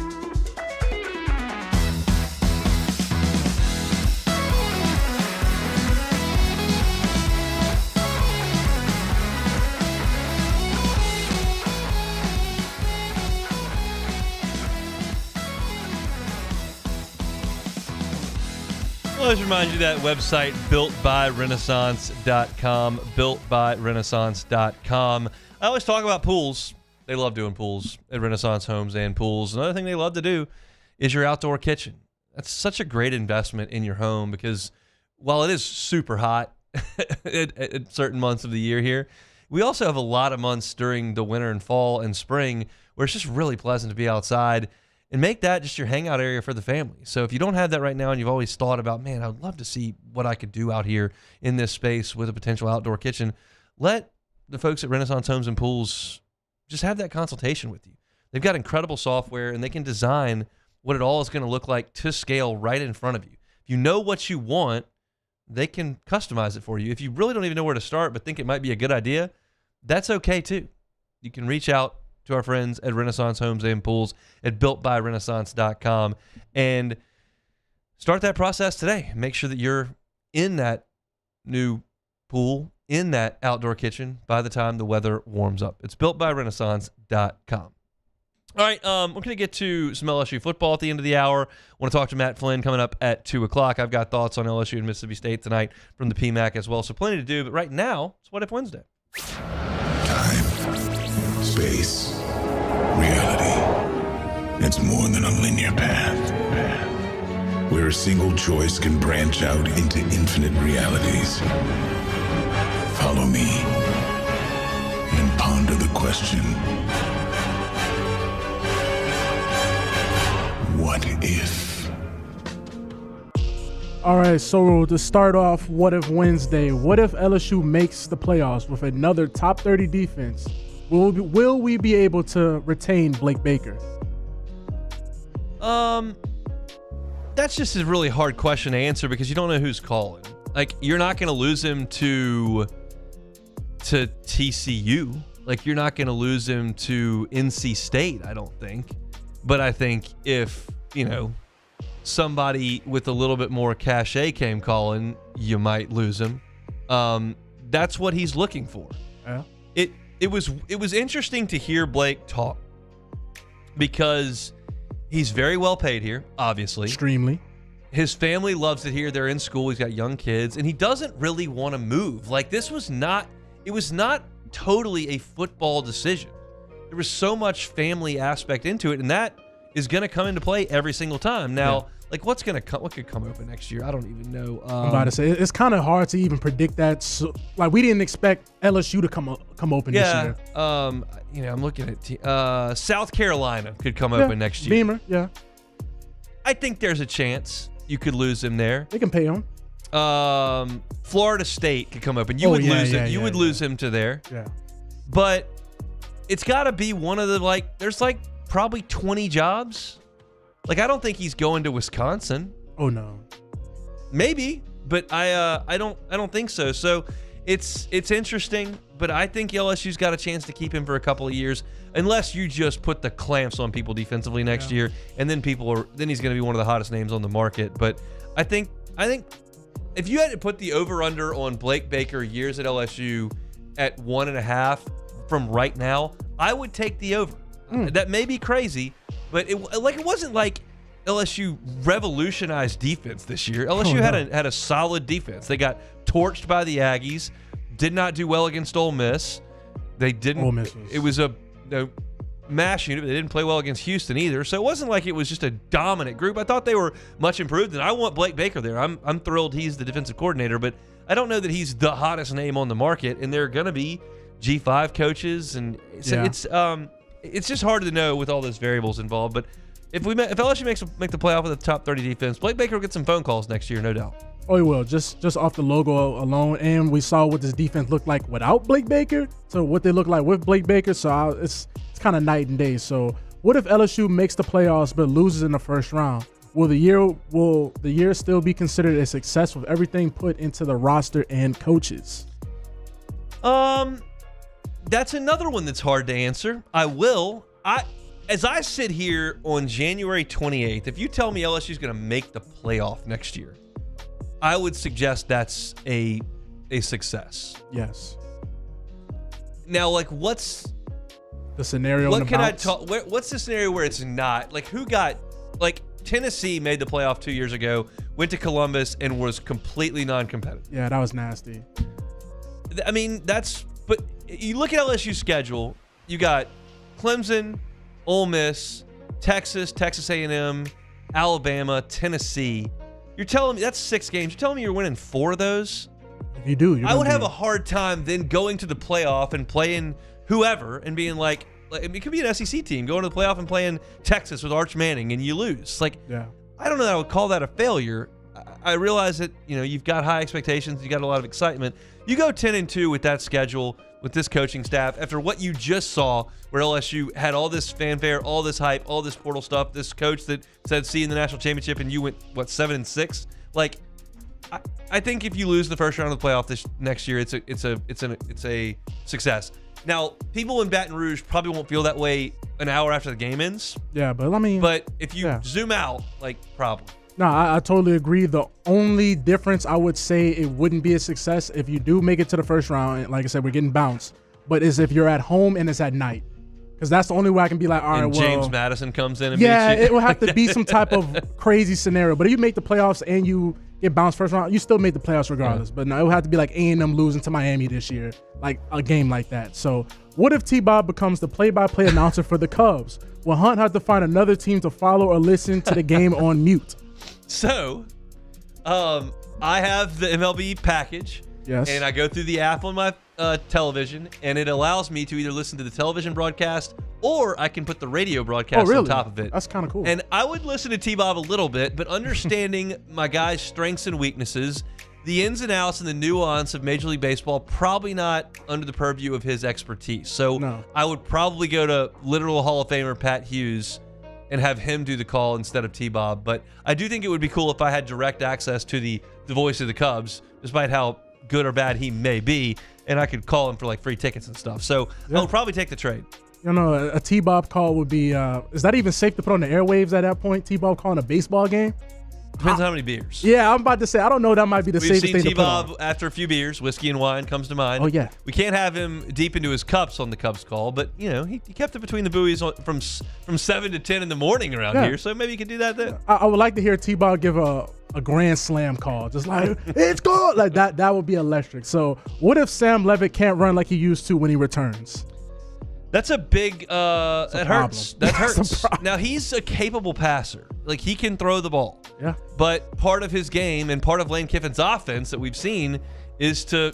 Well, let's remind you that website, builtbyrenaissance.com, builtbyrenaissance.com. I always talk about pools. They love doing pools at Renaissance Homes and Pools. Another thing they love to do is your outdoor kitchen. That's such a great investment in your home because while it is super hot at certain months of the year here, we also have a lot of months during the winter and fall and spring where it's just really pleasant to be outside and make that just your hangout area for the family. So if you don't have that right now and you've always thought about, man, I would love to see what I could do out here in this space with a potential outdoor kitchen, let the folks at Renaissance Homes and Pools just have that consultation with you. They've got incredible software and they can design what it all is going to look like to scale right in front of you. If you know what you want, they can customize it for you. If you really don't even know where to start but think it might be a good idea, that's okay too. You can reach out to our friends at Renaissance Homes and Pools at builtbyrenaissance.com and start that process today. Make sure that you're in that new pool, in that outdoor kitchen by the time the weather warms up. It's builtbyrenaissance.com. All right, we're going to get to some LSU football at the end of the hour. I want to talk to Matt Flynn coming up at 2 o'clock. I've got thoughts on LSU and Mississippi State tonight from the PMAC as well, so plenty to do. But right now, it's What If Wednesday. Space, reality. It's more than a linear path. Where a single choice can branch out into infinite realities. Follow me and ponder the question, what if? All right, so to start off, What If Wednesday? What if LSU makes the playoffs with another top 30 defense? Will we be able to retain Blake Baker? That's just a really hard question to answer because you don't know who's calling. Like, you're not going to lose him to TCU. Like, you're not going to lose him to NC State, I don't think. But I think if, somebody with a little bit more cachet came calling, you might lose him. That's what he's looking for. Yeah. it was interesting to hear Blake talk because he's very well paid here, obviously. Extremely. His family loves it here. They're in school. He's got young kids, and he doesn't really want to move. Like, it was not totally a football decision. There was so much family aspect into it, and that is going to come into play every single time. Now, like, what could come open next year? I don't even know. I'm about to say, it's kind of hard to even predict that. So, like, we didn't expect LSU to come open this year. I'm looking at South Carolina could come open next year. Beamer, yeah. I think there's a chance you could lose him there. They can pay him. Florida State could come open. You would lose him. You would lose him to there. Yeah. But it's got to be one of the, there's probably 20 jobs. Like, I don't think he's going to Wisconsin. Oh no. Maybe, but I don't think so. So it's interesting, but I think LSU's got a chance to keep him for a couple of years, unless you just put the clamps on people defensively next year, and then he's going to be one of the hottest names on the market. But I think if you had to put the over/under on Blake Baker years at LSU at 1.5 from right now, I would take the over. That may be crazy, but it wasn't like LSU revolutionized defense this year. LSU had a solid defense. They got torched by the Aggies, did not do well against Ole Miss. They didn't. Ole Miss it was a mash unit, but they didn't play well against Houston either. So it wasn't like it was just a dominant group. I thought they were much improved, and I want Blake Baker there. I'm thrilled he's the defensive coordinator, but I don't know that he's the hottest name on the market, and there are going to be G5 coaches, and so it's just hard to know with all those variables involved. But if LSU make the playoff with a top 30 defense, Blake Baker will get some phone calls next year, no doubt. Oh, he will. Just off the logo alone, and we saw what this defense looked like without Blake Baker. So what they look like with Blake Baker. So it's kind of night and day. So what if LSU makes the playoffs but loses in the first round? Will the year still be considered a success with everything put into the roster and coaches? That's another one that's hard to answer. As I sit here on January 28th, if you tell me LSU is going to make the playoff next year, I would suggest that's a success. Yes. Now, what's the scenario? What can I talk? What's the scenario where it's not? Who got? Tennessee made the playoff 2 years ago, went to Columbus, and was completely non-competitive. Yeah, that was nasty. I mean, but you look at LSU's schedule, you got Clemson, Ole Miss, Texas A&M, Alabama, Tennessee. You're telling me that's 6 games. You're telling me you're winning 4 of those? If you do, I would have a hard time then going to the playoff and playing whoever and being like it could be an SEC team going to the playoff and playing Texas with Arch Manning and you lose. I don't know that I would call that a failure. I realize that, you've got high expectations. You got a lot of excitement. You go 10-2 with that schedule, with this coaching staff, after what you just saw, where LSU had all this fanfare, all this hype, all this portal stuff, this coach that said, see you in the national championship, and you went, 7-6? I think if you lose the first round of the playoff this next year, it's a success. Now, people in Baton Rouge probably won't feel that way an hour after the game ends. Yeah, but But if you zoom out, probably. No, I totally agree. The only difference, I would say it wouldn't be a success if you do make it to the first round. And like I said, we're getting bounced. But is if you're at home and it's at night. Because that's the only way I can be like, all right, and well. James Madison comes in and beats you. It will have to be some type of crazy scenario. But if you make the playoffs and you get bounced first round, you still made the playoffs regardless. But no, it would have to be like A&M losing to Miami this year. Like a game like that. So what if T-Bob becomes the play-by-play announcer for the Cubs? Will Hunt have to find another team to follow or listen to the game on mute? So, I have the MLB package. Yes. And I go through the app on my television, and it allows me to either listen to the television broadcast or I can put the radio broadcast on top of it. That's kind of cool. And I would listen to T-Bob a little bit, but understanding my guy's strengths and weaknesses, the ins and outs and the nuance of Major League Baseball, probably not under the purview of his expertise. So I would probably go to literal Hall of Famer Pat Hughes and have him do the call instead of T-Bob. But I do think it would be cool if I had direct access to the voice of the Cubs, despite how good or bad he may be, and I could call him for free tickets and stuff. So I would probably take the trade. A T-Bob call would be, is that even safe to put on the airwaves at that point? T-Bob calling a baseball game? Depends on how many beers. Yeah, I'm about to say, I don't know. That might be the We've safest seen thing to put on. T-Bob after a few beers. Whiskey and wine comes to mind. Oh, yeah. We can't have him deep into his cups on the Cubs call, but, he kept it between the buoys from 7 to 10 in the morning around here, so maybe you could do that then. I would like to hear T-Bob give a grand slam call. Just like, it's good. Like that. That would be electric. So what if Sam Levitt can't run like he used to when he returns? That's a big, that hurts. That hurts. Problem. Now, he's a capable passer. Like, he can throw the ball. Yeah. But part of his game and part of Lane Kiffin's offense that we've seen is to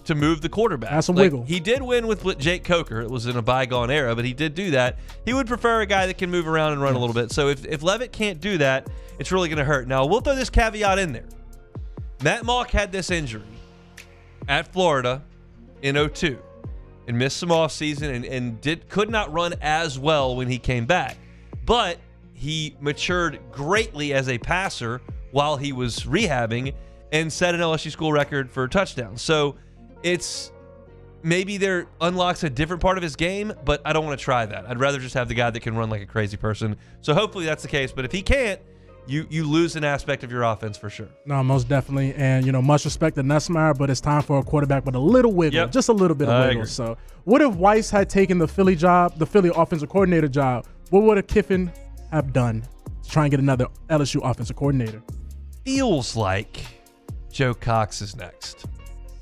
move the quarterback. That's a wiggle. He did win with Jake Coker. It was in a bygone era, but he did do that. He would prefer a guy that can move around and run a little bit. So if Levitt can't do that, it's really going to hurt. Now, we'll throw this caveat in there. Matt Mauck had this injury at Florida in 2002. And missed some offseason and could not run as well when he came back. But he matured greatly as a passer while he was rehabbing and set an LSU school record for touchdowns. So it's maybe there unlocks a different part of his game, but I don't want to try that. I'd rather just have the guy that can run like a crazy person. So hopefully that's the case. But if he can't, you lose an aspect of your offense for sure. No, most definitely. And, much respect to Nussmeier, but it's time for a quarterback with a little wiggle, just a little bit of wiggle. So what if Weiss had taken the Philly offensive coordinator job? What would Kiffin have done to try and get another LSU offensive coordinator? Feels like Joe Cox is next.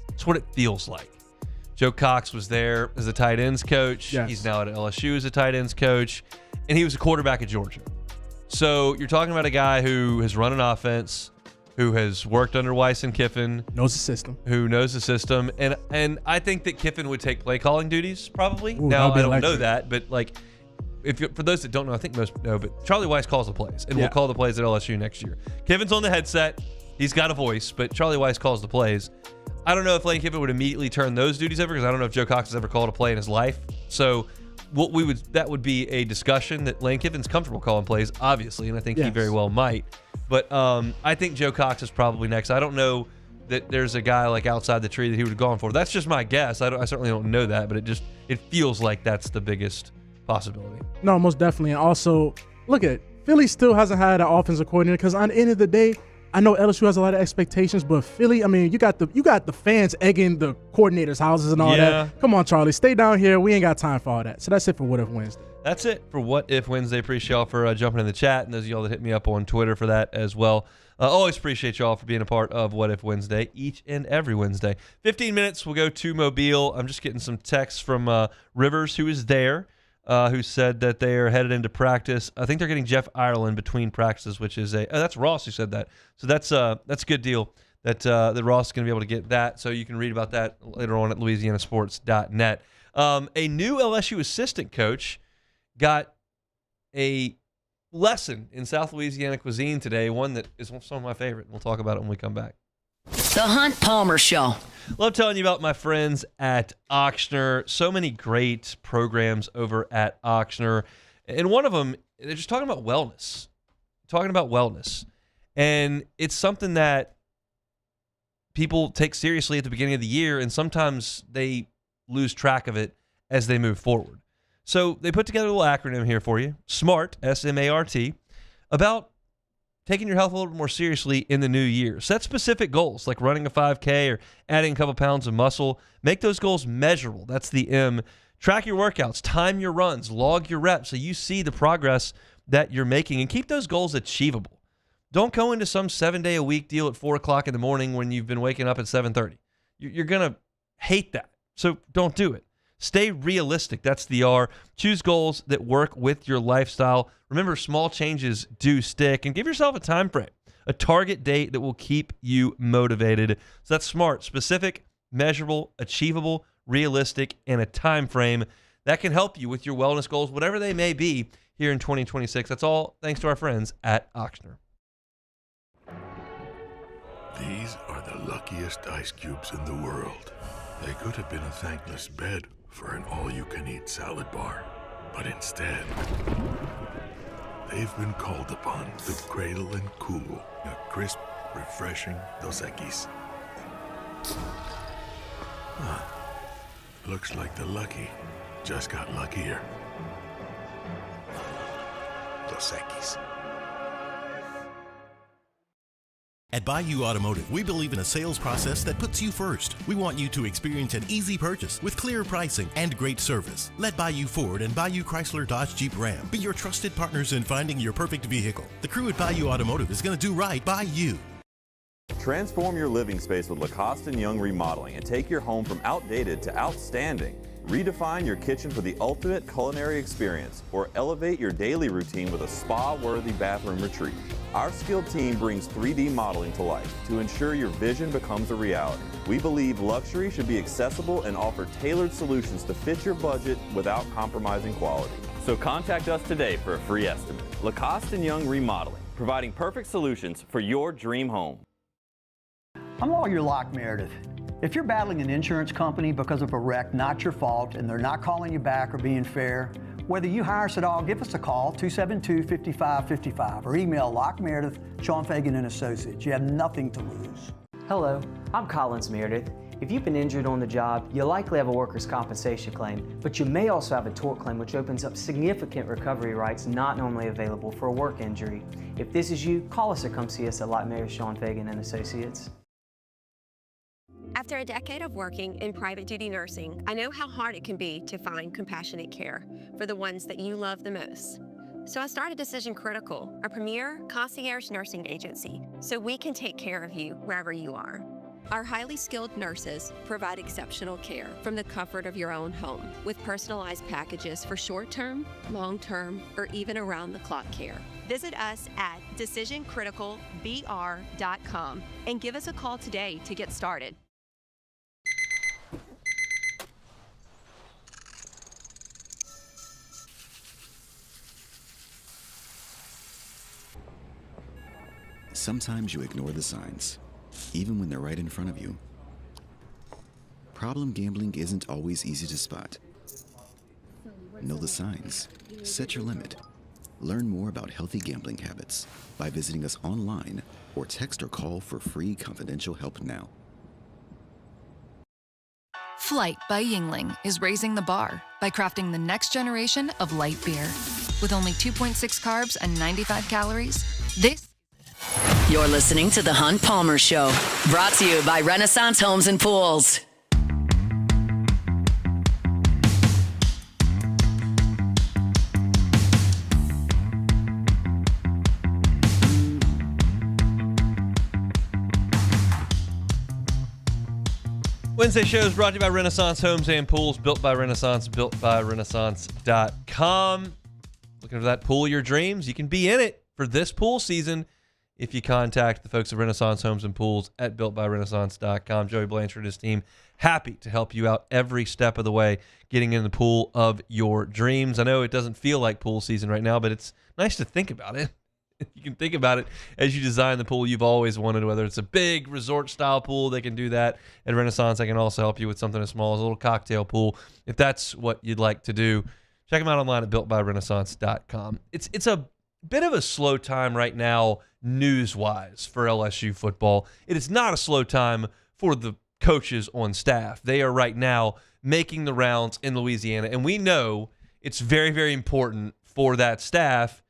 That's what it feels like. Joe Cox was there as a tight ends coach. Yes. He's now at LSU as a tight ends coach, and he was a quarterback at Georgia. So you're talking about a guy who has run an offense, who has worked under Weiss and Kiffin. Knows the system. Who knows the system. And I think that Kiffin would take play calling duties probably. Ooh, now, I don't electric. know that, but for those that don't know, I think most know, but Charlie Weiss calls the plays, and will call the plays at LSU next year. Kiffin's on the headset. He's got a voice, but Charlie Weiss calls the plays. I don't know if Lane Kiffin would immediately turn those duties over because I don't know if Joe Cox has ever called a play in his life. So that would be a discussion that Lane Kiffin's comfortable calling plays, obviously, and I think he very well might. But I think Joe Cox is probably next. I don't know that there's a guy like outside the tree that he would have gone for. That's just my guess. I certainly don't know that, but it feels like that's the biggest possibility. No, most definitely. And also, look at Philly still hasn't had an offensive coordinator because on the end of the day, I know LSU has a lot of expectations, but Philly, I mean, you got the fans egging the coordinators' houses and all that. Come on, Charlie, stay down here. We ain't got time for all that. So that's it for What If Wednesday. That's it for What If Wednesday. Appreciate y'all for jumping in the chat, and those of y'all that hit me up on Twitter for that as well. Always appreciate y'all for being a part of What If Wednesday each and every Wednesday. 15 minutes, we'll go to Mobile. I'm just getting some texts from Rivers, who is there. Who said that they are headed into practice. I think they're getting Jeff Ireland between practices, which is that's Ross who said that. So that's a good deal that Ross is going to be able to get that. So you can read about that later on at LouisianaSports.net. A new LSU assistant coach got a lesson in South Louisiana cuisine today, one that is some of my favorite. We'll talk about it when we come back. The Hunt Palmer Show. Love telling you about my friends at Ochsner. So many great programs over at Ochsner. And one of them, they're just talking about wellness. And it's something that people take seriously at the beginning of the year, and sometimes they lose track of it as they move forward. So they put together a little acronym here for you, SMART, S-M-A-R-T, about taking your health a little bit more seriously in the new year. Set specific goals like running a 5K or adding a couple pounds of muscle. Make those goals measurable. That's the M. Track your workouts, time your runs, log your reps so you see the progress that you're making, and keep those goals achievable. Don't go into some 7-day-a-week deal at 4 o'clock in the morning when you've been waking up at 7:30. You're going to hate that, so don't do it. Stay realistic. That's the R. Choose goals that work with your lifestyle. Remember, small changes do stick, and give yourself a time frame, a target date that will keep you motivated. So that's SMART, specific, measurable, achievable, realistic, and a time frame that can help you with your wellness goals, whatever they may be here in 2026. That's all thanks to our friends at Ochsner. These are the luckiest ice cubes in the world. They could have been a thankless bed for an all-you-can-eat salad bar, but instead, they've been called upon to cradle and cool a crisp, refreshing Dos Equis. Looks like the lucky just got luckier. Dos Equis. At Bayou Automotive, we believe in a sales process that puts you first. We want you to experience an easy purchase with clear pricing and great service. Let Bayou Ford and Bayou Chrysler Dodge Jeep Ram be your trusted partners in finding your perfect vehicle. The crew at Bayou Automotive is going to do right by you. Transform your living space with Lacoste & Young Remodeling and take your home from outdated to outstanding. Redefine your kitchen for the ultimate culinary experience, or elevate your daily routine with a spa-worthy bathroom retreat. Our skilled team brings 3D modeling to life to ensure your vision becomes a reality. We believe luxury should be accessible and offer tailored solutions to fit your budget without compromising quality. So contact us today for a free estimate. Lacoste & Young Remodeling, providing perfect solutions for your dream home. I'm Lawyer Locke Meredith. If you're battling an insurance company because of a wreck not your fault and they're not calling you back or being fair, whether you hire us at all, give us a call, 272-5555, or email Locke Meredith, Sean Fagan and Associates. You have nothing to lose. Hello, I'm Collins Meredith. If you've been injured on the job, you likely have a workers' compensation claim, but you may also have a tort claim, which opens up significant recovery rights not normally available for a work injury. If this is you, call us or come see us at Locke Meredith, Sean Fagan and Associates. After a decade of working in private duty nursing, I know how hard it can be to find compassionate care for the ones that you love the most. So I started Decision Critical, a premier concierge nursing agency, so we can take care of you wherever you are. Our highly skilled nurses provide exceptional care from the comfort of your own home with personalized packages for short-term, long-term, or even around-the-clock care. Visit us at decisioncriticalbr.com and give us a call today to get started. Sometimes you ignore the signs, even when they're right in front of you. Problem gambling isn't always easy to spot. Know the signs. Set your limit. Learn more about healthy gambling habits by visiting us online or text or call for free confidential help now. Flight by Yingling is raising the bar by crafting the next generation of light beer. With only 2.6 carbs and 95 calories, You're listening to The Hunt Palmer Show, brought to you by Renaissance Homes and Pools. Wednesday show is brought to you by Renaissance Homes and Pools, built by Renaissance, built by Renaissance.com. Looking for that pool of your dreams? You can be in it for this pool season if you contact the folks at Renaissance Homes and Pools at builtbyrenaissance.com. Joey Blanchard and his team, happy to help you out every step of the way, getting in the pool of your dreams. I know it doesn't feel like pool season right now, but it's nice to think about it. You can think about it as you design the pool you've always wanted, whether it's a big resort-style pool. They can do that at Renaissance. I can also help you with something as small as a little cocktail pool, if that's what you'd like to do. Check them out online at builtbyrenaissance.com. It's a bit of a slow time right now, news-wise, for LSU football. It is not a slow time for the coaches on staff. They are right now making the rounds in Louisiana, and we know it's very, very important for that staff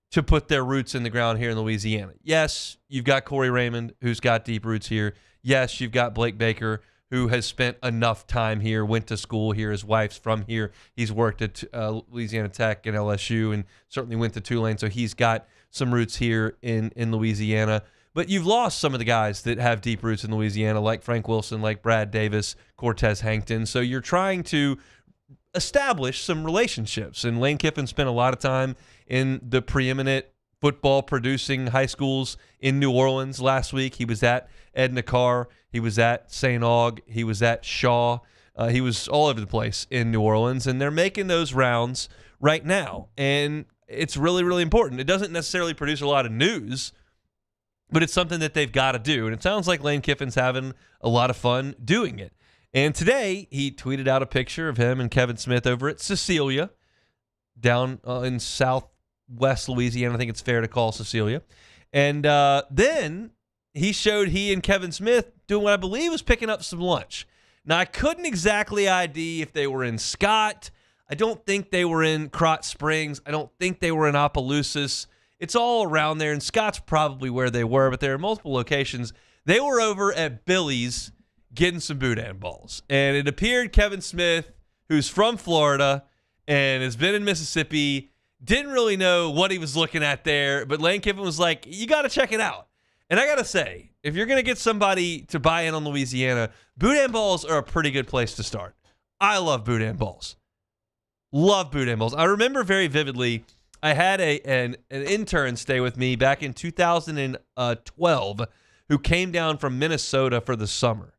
to put their roots in the ground here in Louisiana. Yes, you've got Corey Raymond, who's got deep roots here. Yes, you've got Blake Baker, who has spent enough time here, went to school here. His wife's from here. He's worked at Louisiana Tech and LSU and certainly went to Tulane, so he's got some roots here in Louisiana. But you've lost some of the guys that have deep roots in Louisiana, like Frank Wilson, like Brad Davis, Cortez Hankton. So you're trying to establish some relationships. And Lane Kiffin spent a lot of time in the preeminent football-producing high schools in New Orleans last week. He was at Edna Carr. He was at St. Aug. He was at Shaw. He was all over the place in New Orleans, and they're making those rounds right now. And it's really, really important. It doesn't necessarily produce a lot of news, but it's something that they've got to do. And it sounds like Lane Kiffin's having a lot of fun doing it. And today, he tweeted out a picture of him and Kevin Smith over at Cecilia down in southwest Louisiana. I think it's fair to call Cecilia. And then he showed he and Kevin Smith doing what I believe was picking up some lunch. Now, I couldn't exactly ID if they were in Scott. I don't think they were in Krotz Springs. I don't think they were in Opelousas. It's all around there, and Scott's probably where they were, but there are multiple locations. They were over at Billy's getting some boudin balls, and it appeared Kevin Smith, who's from Florida and has been in Mississippi, didn't really know what he was looking at there, but Lane Kiffin was like, you got to check it out. And I got to say, if you're going to get somebody to buy in on Louisiana, boudin balls are a pretty good place to start. I love boudin balls. Love boudin balls. I remember very vividly, I had an intern stay with me back in 2012 who came down from Minnesota for the summer.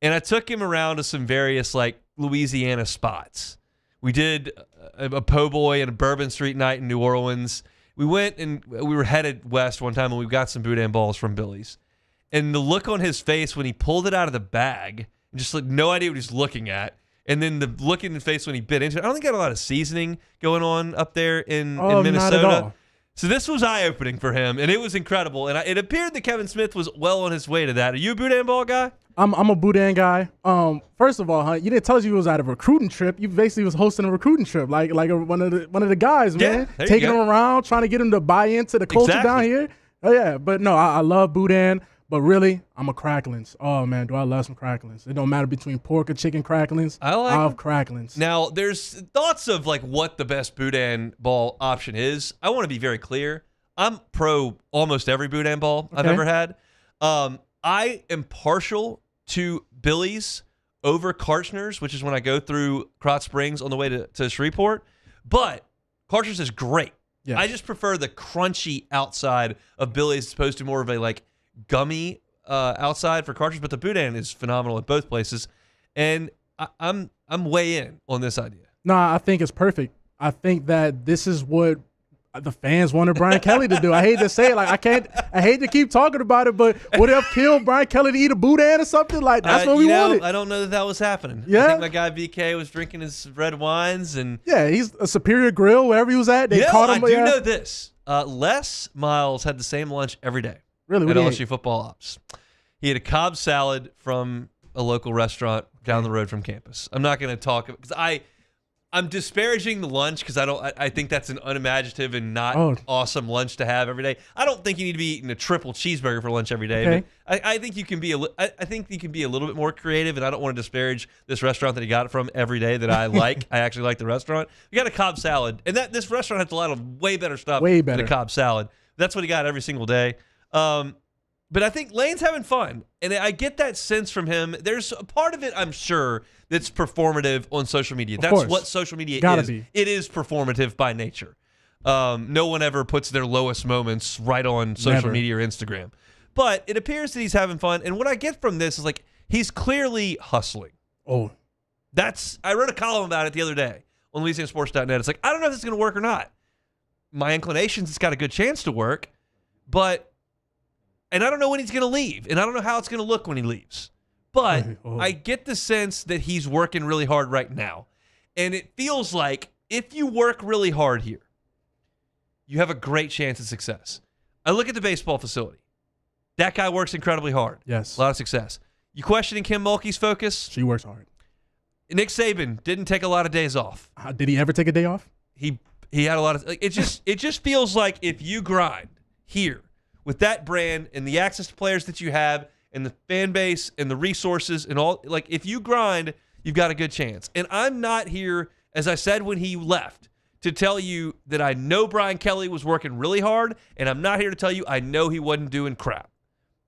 And I took him around to some various like Louisiana spots. We did a po' boy and a Bourbon Street night in New Orleans. We went and we were headed west one time and we got some boudin balls from Billy's. And the look on his face when he pulled it out of the bag, just like no idea what he's looking at. And then the look in the face when he bit into it. I don't think got a lot of seasoning going on up there in Minnesota. Not at all. So this was eye-opening for him, and it was incredible. And it appeared that Kevin Smith was well on his way to that. Are you a boudin ball guy? I'm a boudin guy. First of all, you didn't tell us you was at a recruiting trip. You basically was hosting a recruiting trip, like one of the guys, man. Yeah, taking them around, trying to get them to buy into the culture down here. Oh yeah, but no, I love boudin. But really, I'm a cracklings. Oh, man, do I love some cracklings. It don't matter between pork or chicken cracklings. I love cracklings. Now, there's thoughts of like what the best boudin ball option is. I want to be very clear. I'm pro almost every boudin ball I've ever had. I am partial to Billy's over Karchner's, which is when I go through Krotz Springs on the way to Shreveport. But Karchner's is great. Yes. I just prefer the crunchy outside of Billy's as opposed to more of a like gummy outside for Karchner's, but the boudin is phenomenal at both places, and I'm way in on this idea. No, I think it's perfect. I think that this is what the fans wanted Brian Kelly to do. I hate to say it, like I hate to keep talking about it, but would it have killed Brian Kelly to eat a boudin or something? Like that's what we wanted. I don't know that was happening. Yeah, I think my guy BK was drinking his red wines, and yeah, he's a Superior Grill wherever he was at. They caught him. I do know this. Les Miles had the same lunch every day. Really? At LSU football ops. He had a Cobb salad from a local restaurant down the road from campus. I'm not going to talk because I'm disparaging the lunch because I think that's an unimaginative and not awesome lunch to have every day. I don't think you need to be eating a triple cheeseburger for lunch every day. Okay. But I think you can be I think you can be a little bit more creative, and I don't want to disparage this restaurant that he got it from every day that I like. I actually like the restaurant. We got a Cobb salad, and this restaurant has a lot of way better stuff than a Cobb salad. That's what he got every single day. But I think Lane's having fun, and I get that sense from him. There's a part of it, I'm sure, that's performative on social media. That's what social media is. It is performative by nature. No one ever puts their lowest moments right on social media or Instagram. But it appears that he's having fun, and what I get from this is like he's clearly hustling. Oh. I wrote a column about it the other day on LouisianaSports.net. It's like, I don't know if this is going to work or not. My inclinations, it's got a good chance to work, and I don't know when he's going to leave, and I don't know how it's going to look when he leaves. But I get the sense that he's working really hard right now. And it feels like if you work really hard here, you have a great chance of success. I look at the baseball facility. That guy works incredibly hard. Yes. A lot of success. You questioning Kim Mulkey's focus? She works hard. Nick Saban didn't take a lot of days off. Did he ever take a day off? He had a lot of it just feels like if you grind here with that brand and the access to players that you have and the fan base and the resources and all, like if you grind, you've got a good chance. And I'm not here, as I said when he left, to tell you that I know Brian Kelly was working really hard, and I'm not here to tell you I know he wasn't doing crap.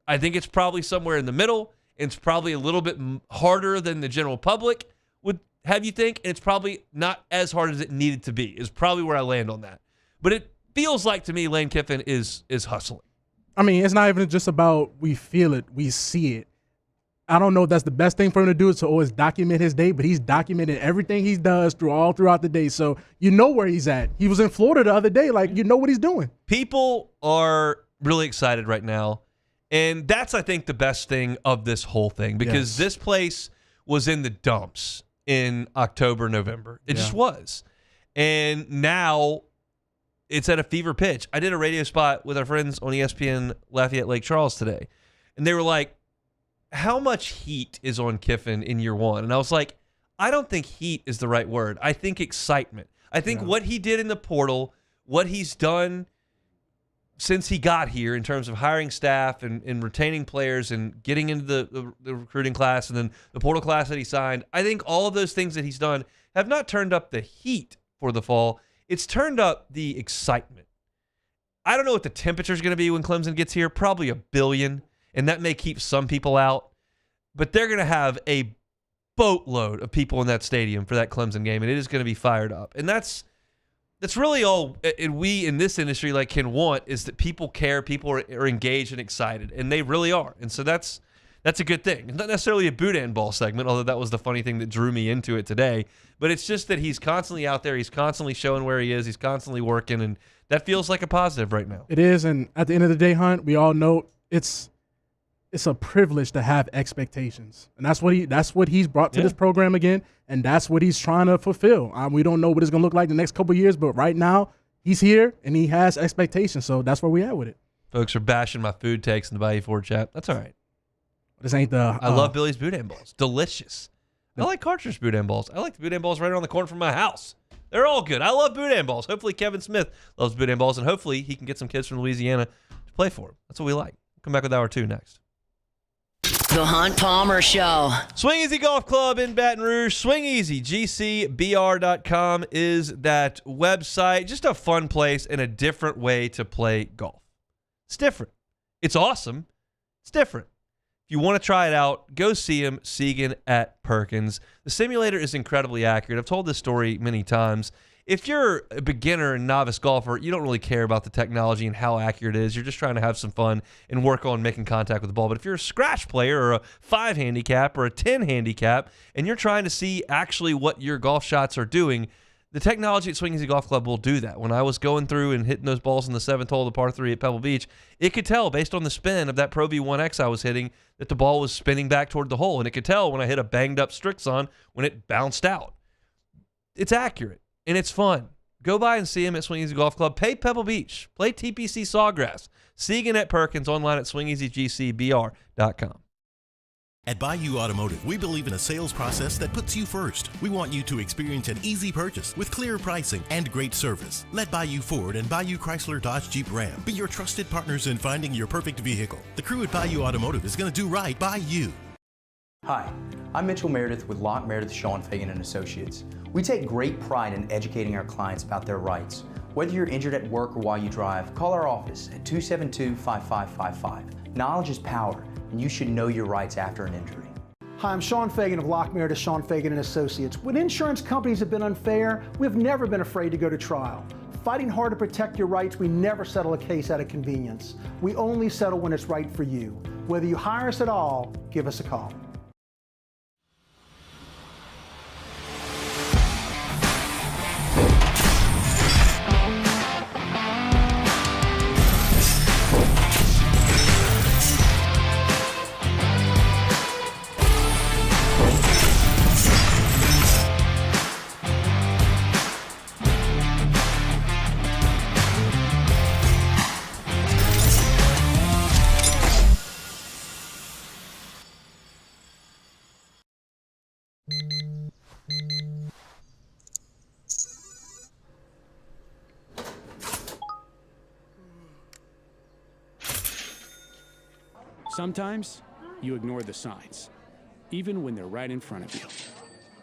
I think it's probably somewhere in the middle. It's probably a little bit harder than the general public would have you think, and it's probably not as hard as it needed to be, is probably where I land on that. But it feels like to me Lane Kiffin is hustling. I mean, it's not even just about we feel it, we see it. I don't know if that's the best thing for him to do is to always document his day, but he's documenting everything he does throughout the day. So you know where he's at. He was in Florida the other day. Like, you know what he's doing. People are really excited right now. And that's, I think, the best thing of this whole thing because this place was in the dumps in October, November. It just was. And now it's at a fever pitch. I did a radio spot with our friends on ESPN Lafayette Lake Charles today, and they were like, how much heat is on Kiffin in year one? And I was like, I don't think heat is the right word. I think excitement. I think what he did in the portal, what he's done since he got here in terms of hiring staff and retaining players and getting into the recruiting class and then the portal class that he signed, I think all of those things that he's done have not turned up the heat for the fall. It's turned up the excitement. I don't know what the temperature is going to be when Clemson gets here, probably 1 billion, and that may keep some people out, but they're going to have a boatload of people in that stadium for that Clemson game, and it is going to be fired up. And that's really all we in this industry can want, is that people care, people are engaged and excited, and they really are. And so that's a good thing. It's not necessarily a boot and ball segment, although that was the funny thing that drew me into it today. But it's just that he's constantly out there. He's constantly showing where he is. He's constantly working, and that feels like a positive right now. It is, and at the end of the day, Hunt, we all know it's a privilege to have expectations, and that's what he's brought to this program again, and that's what he's trying to fulfill. We don't know what it's going to look like the next couple of years, but right now he's here and he has expectations, so that's where we at with it. Folks are bashing my food takes in the Bayou Ford chat. That's all right. This ain't the. I love Billy's boudin balls. Delicious. I like Carter's boudin balls. I like the boudin balls right around the corner from my house. They're all good. I love boudin balls. Hopefully Kevin Smith loves boudin balls, and hopefully he can get some kids from Louisiana to play for him. That's what we like. Come back with hour 2 next. The Hunt Palmer Show. Swing Easy Golf Club in Baton Rouge. Swing Easy, GCBR.com is that website. Just a fun place and a different way to play golf. It's different. It's awesome. It's different. If you want to try it out, go see him, Segan at Perkins. The simulator is incredibly accurate. I've told this story many times. If you're a beginner and novice golfer, you don't really care about the technology and how accurate it is. You're just trying to have some fun and work on making contact with the ball. But if you're a scratch player or a 5 handicap or a 10 handicap and you're trying to see actually what your golf shots are doing, the technology at Swing Easy Golf Club will do that. When I was going through and hitting those balls in the 7th hole of the par 3 at Pebble Beach, it could tell based on the spin of that Pro V1X I was hitting that the ball was spinning back toward the hole. And it could tell when I hit a banged up Strixon when it bounced out. It's accurate. And it's fun. Go by and see him at Swing Easy Golf Club. Pay Pebble Beach. Play TPC Sawgrass. Segan at Perkins, online at swingeasygcbr.com. At Bayou Automotive, we believe in a sales process that puts you first. We want you to experience an easy purchase with clear pricing and great service. Let Bayou Ford and Bayou Chrysler Dodge Jeep Ram be your trusted partners in finding your perfect vehicle. The crew at Bayou Automotive is going to do right by you. Hi, I'm Mitchell Meredith with Locke Meredith, Sean Fagan & Associates. We take great pride in educating our clients about their rights. Whether you're injured at work or while you drive, call our office at 272-5555. Knowledge is power, and you should know your rights after an injury. Hi, I'm Sean Fagan of Locke Meredith, Sean Fagan & Associates. When insurance companies have been unfair, we've never been afraid to go to trial. Fighting hard to protect your rights, we never settle a case out of convenience. We only settle when it's right for you. Whether you hire us at all, give us a call. Sometimes you ignore the signs, even when they're right in front of you.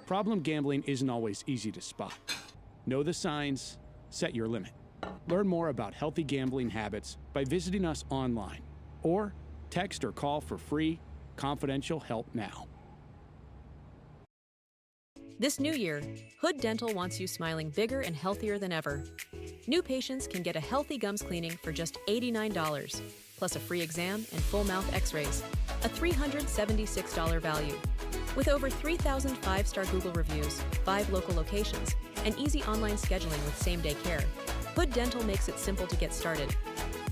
Problem gambling isn't always easy to spot. Know the signs, set your limit. Learn more about healthy gambling habits by visiting us online or text or call for free, confidential help now. This new year, Hood Dental wants you smiling bigger and healthier than ever. New patients can get a healthy gums cleaning for just $89, plus a free exam and full mouth x-rays, a $376 value. With over 3,000 five-star Google reviews, 5 local locations, and easy online scheduling with same-day care, Hood Dental makes it simple to get started.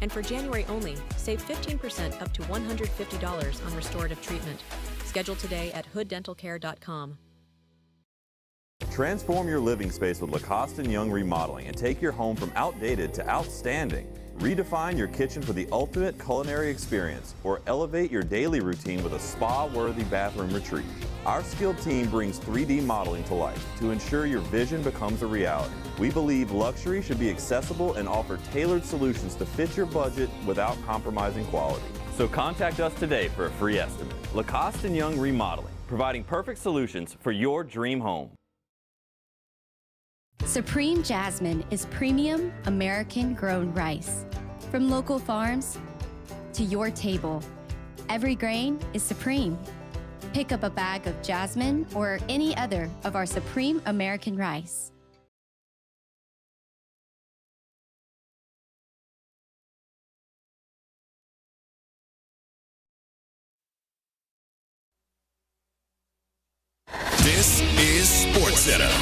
And for January only, save 15% up to $150 on restorative treatment. Schedule today at hooddentalcare.com. Transform your living space with Lacoste & Young Remodeling and take your home from outdated to outstanding. Redefine your kitchen for the ultimate culinary experience, or elevate your daily routine with a spa-worthy bathroom retreat. Our skilled team brings 3D modeling to life to ensure your vision becomes a reality. We believe luxury should be accessible and offer tailored solutions to fit your budget without compromising quality. So contact us today for a free estimate. Lacoste & Young Remodeling, providing perfect solutions for your dream home. Supreme Jasmine is premium American-grown rice. From local farms to your table, every grain is supreme. Pick up a bag of Jasmine or any other of our Supreme American rice. This is SportsCenter.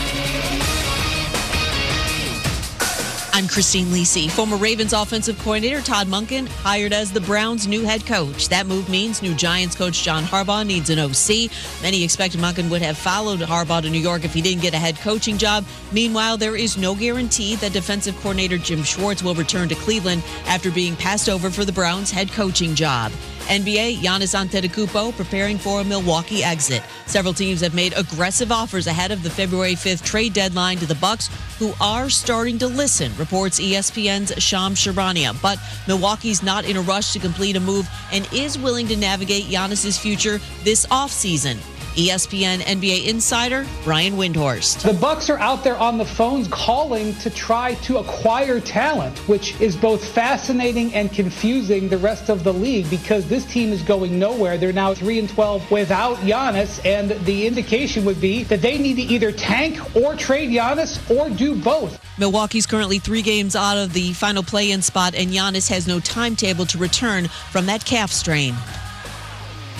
I'm Christine Lisi. Former Ravens offensive coordinator Todd Monken hired as the Browns' new head coach. That move means new Giants coach John Harbaugh needs an OC. Many expected Monken would have followed Harbaugh to New York if he didn't get a head coaching job. Meanwhile, there is no guarantee that defensive coordinator Jim Schwartz will return to Cleveland after being passed over for the Browns' head coaching job. NBA, Giannis Antetokounmpo preparing for a Milwaukee exit. Several teams have made aggressive offers ahead of the February 5th trade deadline to the Bucks, who are starting to listen, reports ESPN's Shams Charania. But Milwaukee's not in a rush to complete a move and is willing to navigate Giannis's future this offseason. ESPN NBA insider Brian Windhorst. The Bucks are out there on the phones calling to try to acquire talent, which is both fascinating and confusing the rest of the league because this team is going nowhere. They're now 3-12 without Giannis, and the indication would be that they need to either tank or trade Giannis or do both. Milwaukee's currently 3 games out of the final play-in spot, and Giannis has no timetable to return from that calf strain.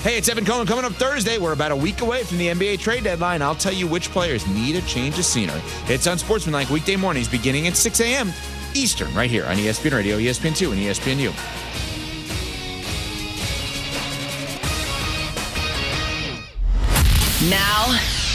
Hey, it's Evan Cohen. Coming up Thursday, we're about a week away from the NBA trade deadline. I'll tell you which players need a change of scenery. It's Unsportsmanlike weekday mornings beginning at 6 a.m. Eastern, right here on ESPN Radio, ESPN2, and ESPNU. Now,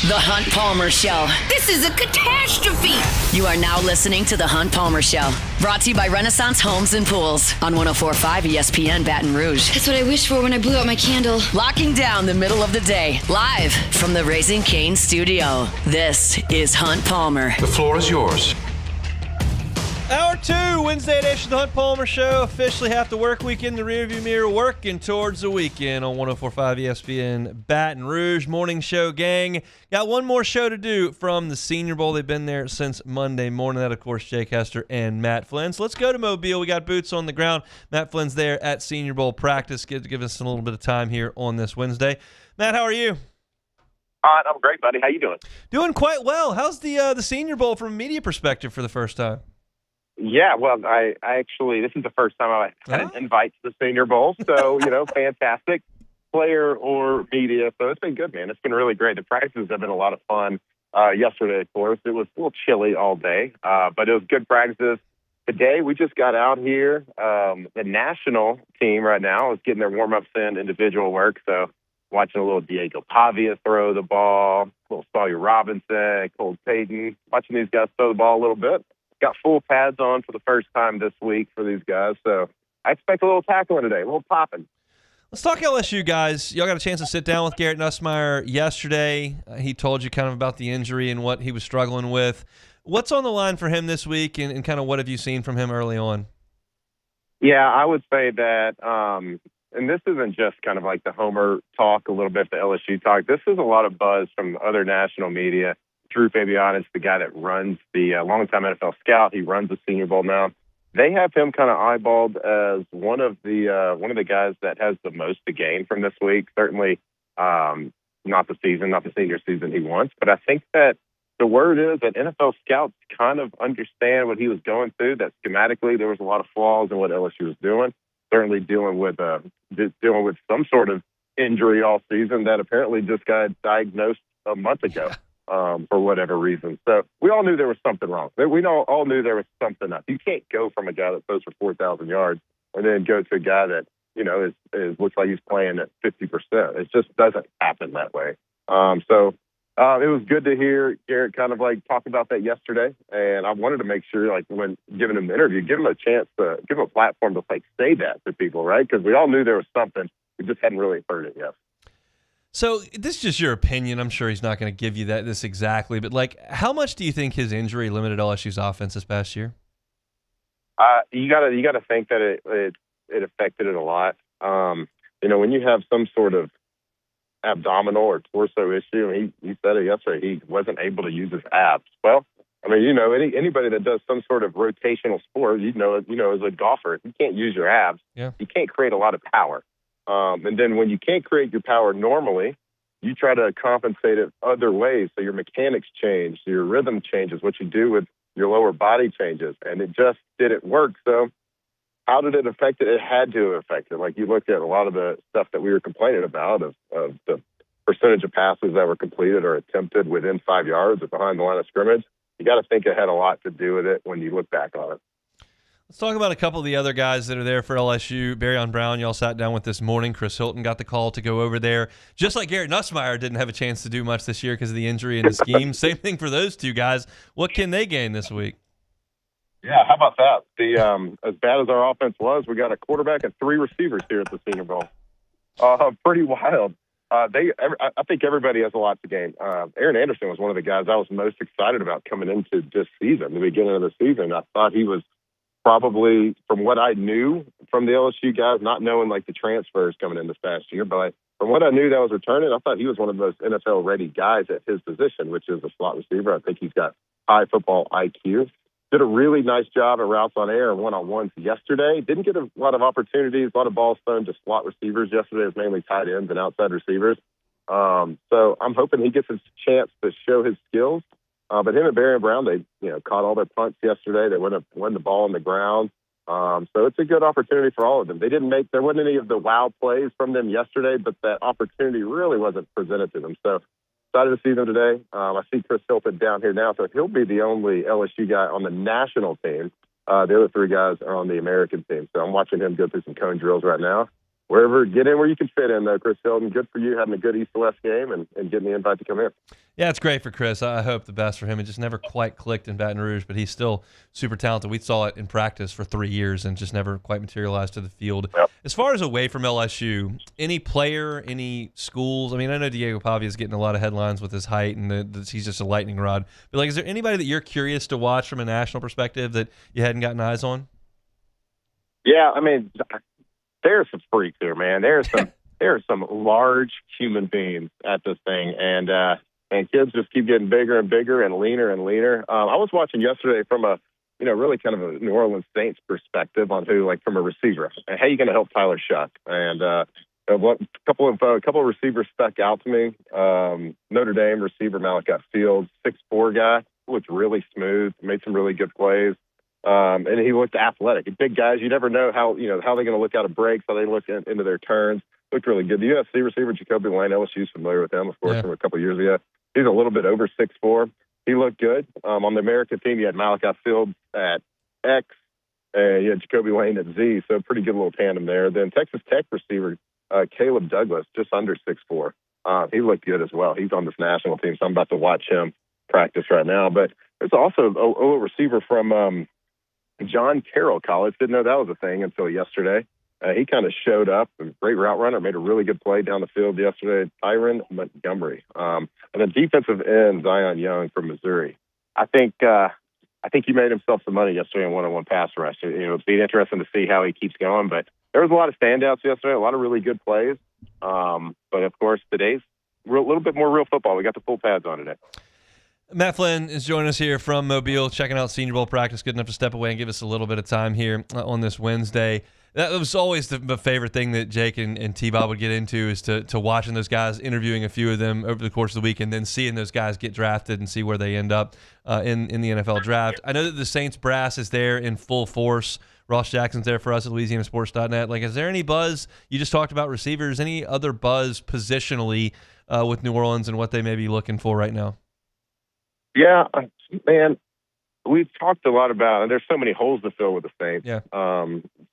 The Hunt Palmer Show. This is a catastrophe. You are now listening to The Hunt Palmer Show. Brought to you by Renaissance Homes and Pools on 104.5 ESPN Baton Rouge. That's what I wished for when I blew out my candle. Locking down the middle of the day. Live from the Raising Cane studio. This is Hunt Palmer. The floor is yours. Hour 2, Wednesday edition of the Hunt Palmer Show. Officially half the work week in the rearview mirror, working towards the weekend on 104.5 ESPN Baton Rouge. Morning show, gang. Got one more show to do from the Senior Bowl. They've been there since Monday morning. That, of course, Jake Hester and Matt Flynn. So let's go to Mobile. We got boots on the ground. Matt Flynn's there at Senior Bowl practice. Give us a little bit of time here on this Wednesday. Matt, how are you? I'm great, buddy. How you doing? Doing quite well. How's the Senior Bowl from a media perspective for the first time? Yeah, well, I actually, this is the first time I had an invite to the Senior Bowl, so, fantastic player or media. So it's been good, man. It's been really great. The practices have been a lot of fun. Yesterday, of course, it was a little chilly all day, but it was good practices. Today, we just got out here. The national team right now is getting their warm-ups in, individual work, so watching a little Diego Pavia throw the ball, a little Sawyer Robinson, Cole Payton, watching these guys throw the ball a little bit. Got full pads on for the first time this week for these guys, so I expect a little tackling today, a little popping. Let's talk LSU, guys. Y'all got a chance to sit down with Garrett Nussmeier yesterday. He told you kind of about the injury and what he was struggling with. What's on the line for him this week, and kind of what have you seen from him early on? Yeah, I would say that, and this isn't just kind of like the Homer talk, a little bit the LSU talk. This is a lot of buzz from other national media. Drew Fabian is the guy that runs the longtime NFL scout. He runs the Senior Bowl now. They have him kind of eyeballed as one of the guys that has the most to gain from this week. Certainly not the senior season he wants. But I think that the word is that NFL scouts kind of understand what he was going through, that schematically there was a lot of flaws in what LSU was doing. Certainly dealing with some sort of injury all season that apparently just got diagnosed a month ago. For whatever reason. So we all knew there was something wrong. We all knew there was something up. You can't go from a guy that throws for 4,000 yards and then go to a guy that, looks like he's playing at 50%. It just doesn't happen that way. So It was good to hear Garrett kind of like talk about that yesterday, and I wanted to make sure, like, when giving him the interview, give him a chance to give him a platform to like say that to people, right? Because we all knew there was something, we just hadn't really heard it yet. So this is just your opinion. I'm sure he's not going to give you this exactly, but like, how much do you think his injury limited LSU's offense this past year? You gotta think that it affected it a lot. When you have some sort of abdominal or torso issue, and he said it yesterday, he wasn't able to use his abs. Well, I mean, anybody that does some sort of rotational sport, as a golfer, if you can't use your abs, you can't create a lot of power. And then when you can't create your power normally, you try to compensate it other ways. So your mechanics change, your rhythm changes, what you do with your lower body changes, and it just didn't work. So how did it affect it? It had to affect it. Like, you looked at a lot of the stuff that we were complaining about of the percentage of passes that were completed or attempted within 5 yards or behind the line of scrimmage. You got to think it had a lot to do with it when you look back on it. Let's talk about a couple of the other guys that are there for LSU. Barryon Brown, y'all sat down with this morning. Chris Hilton got the call to go over there. Just like Garrett Nussmeier didn't have a chance to do much this year because of the injury in the scheme. Same thing for those two guys. What can they gain this week? Yeah, how about that? As bad as our offense was, we got a quarterback and 3 receivers here at the Senior Bowl. Pretty wild. I think everybody has a lot to gain. Aaron Anderson was one of the guys I was most excited about coming into this season, the beginning of the season. I thought he was probably, from what I knew from the LSU guys, not knowing like the transfers coming in this past year, but from what I knew that was returning, I thought he was one of the most NFL-ready guys at his position, which is a slot receiver. I think he's got high football IQ. Did a really nice job at routes on air and one-on-ones yesterday. Didn't get a lot of opportunities, a lot of balls thrown to slot receivers yesterday. It was mainly tight ends and outside receivers. So I'm hoping he gets his chance to show his skills. But him and Barryon Brown, they caught all their punts yesterday. They won the ball on the ground. So it's a good opportunity for all of them. There wasn't any of the wow plays from them yesterday, but that opportunity really wasn't presented to them. So excited to see them today. I see Chris Hilton down here now, so he'll be the only LSU guy on the national team. The other 3 guys are on the American team. So I'm watching him go through some cone drills right now. Get in where you can fit in, though, Chris Hilton. Good for you having a good East-West game and getting the invite to come in. Yeah, it's great for Chris. I hope the best for him. It just never quite clicked in Baton Rouge, but he's still super talented. We saw it in practice for 3 years and just never quite materialized to the field. Yep. As far as away from LSU, any player, any schools? I mean, I know Diego Pavia is getting a lot of headlines with his height and he's just a lightning rod. But, like, is there anybody that you're curious to watch from a national perspective that you hadn't gotten eyes on? Yeah, I mean, there's some freaks here, man. There are some large human beings at this thing, and kids just keep getting bigger and bigger and leaner and leaner. I was watching yesterday from a really kind of a New Orleans Saints perspective on from a receiver and how you going to help Tyler Shuck. And a couple of receivers stuck out to me. Notre Dame receiver Malachi Fields, 6'4" guy, looked really smooth, made some really good plays. And he looked athletic. Big guys, you never know how they're going to look out of breaks, how they look into their turns. Looked really good. The USC receiver Jacoby Lane, LSU's familiar with him, of course, from a couple of years ago. He's a little bit over 6'4". He looked good. On the American team, you had Malachi Fields at X, and you had Jacoby Lane at Z, so pretty good little tandem there. Then Texas Tech receiver Caleb Douglas, just under 6'4". He looked good as well. He's on this national team, so I'm about to watch him practice right now. But there's also a receiver from John Carroll College. Didn't know that was a thing until yesterday. He kind of showed up, a great route runner, made a really good play down the field yesterday. Tyron Montgomery. And then defensive end Zion Young from Missouri. I think he made himself some money yesterday in one-on-one pass rush. It'll be interesting to see how he keeps going. But there was a lot of standouts yesterday, a lot of really good plays. But, of course, today's a little bit more real football. We got the full pads on today. Matt Flynn is joining us here from Mobile, checking out Senior Bowl practice. Good enough to step away and give us a little bit of time here on this Wednesday. That was always the favorite thing that Jake and T-Bob would get into is to watching those guys, interviewing a few of them over the course of the week, and then seeing those guys get drafted and see where they end up in the NFL draft. I know that the Saints brass is there in full force. Ross Jackson's there for us at LouisianaSports.net. Like, is there any buzz? You just talked about receivers. Any other buzz positionally with New Orleans and what they may be looking for right now? Yeah, man, we've talked a lot about, and there's so many holes to fill with the Saints. Yeah.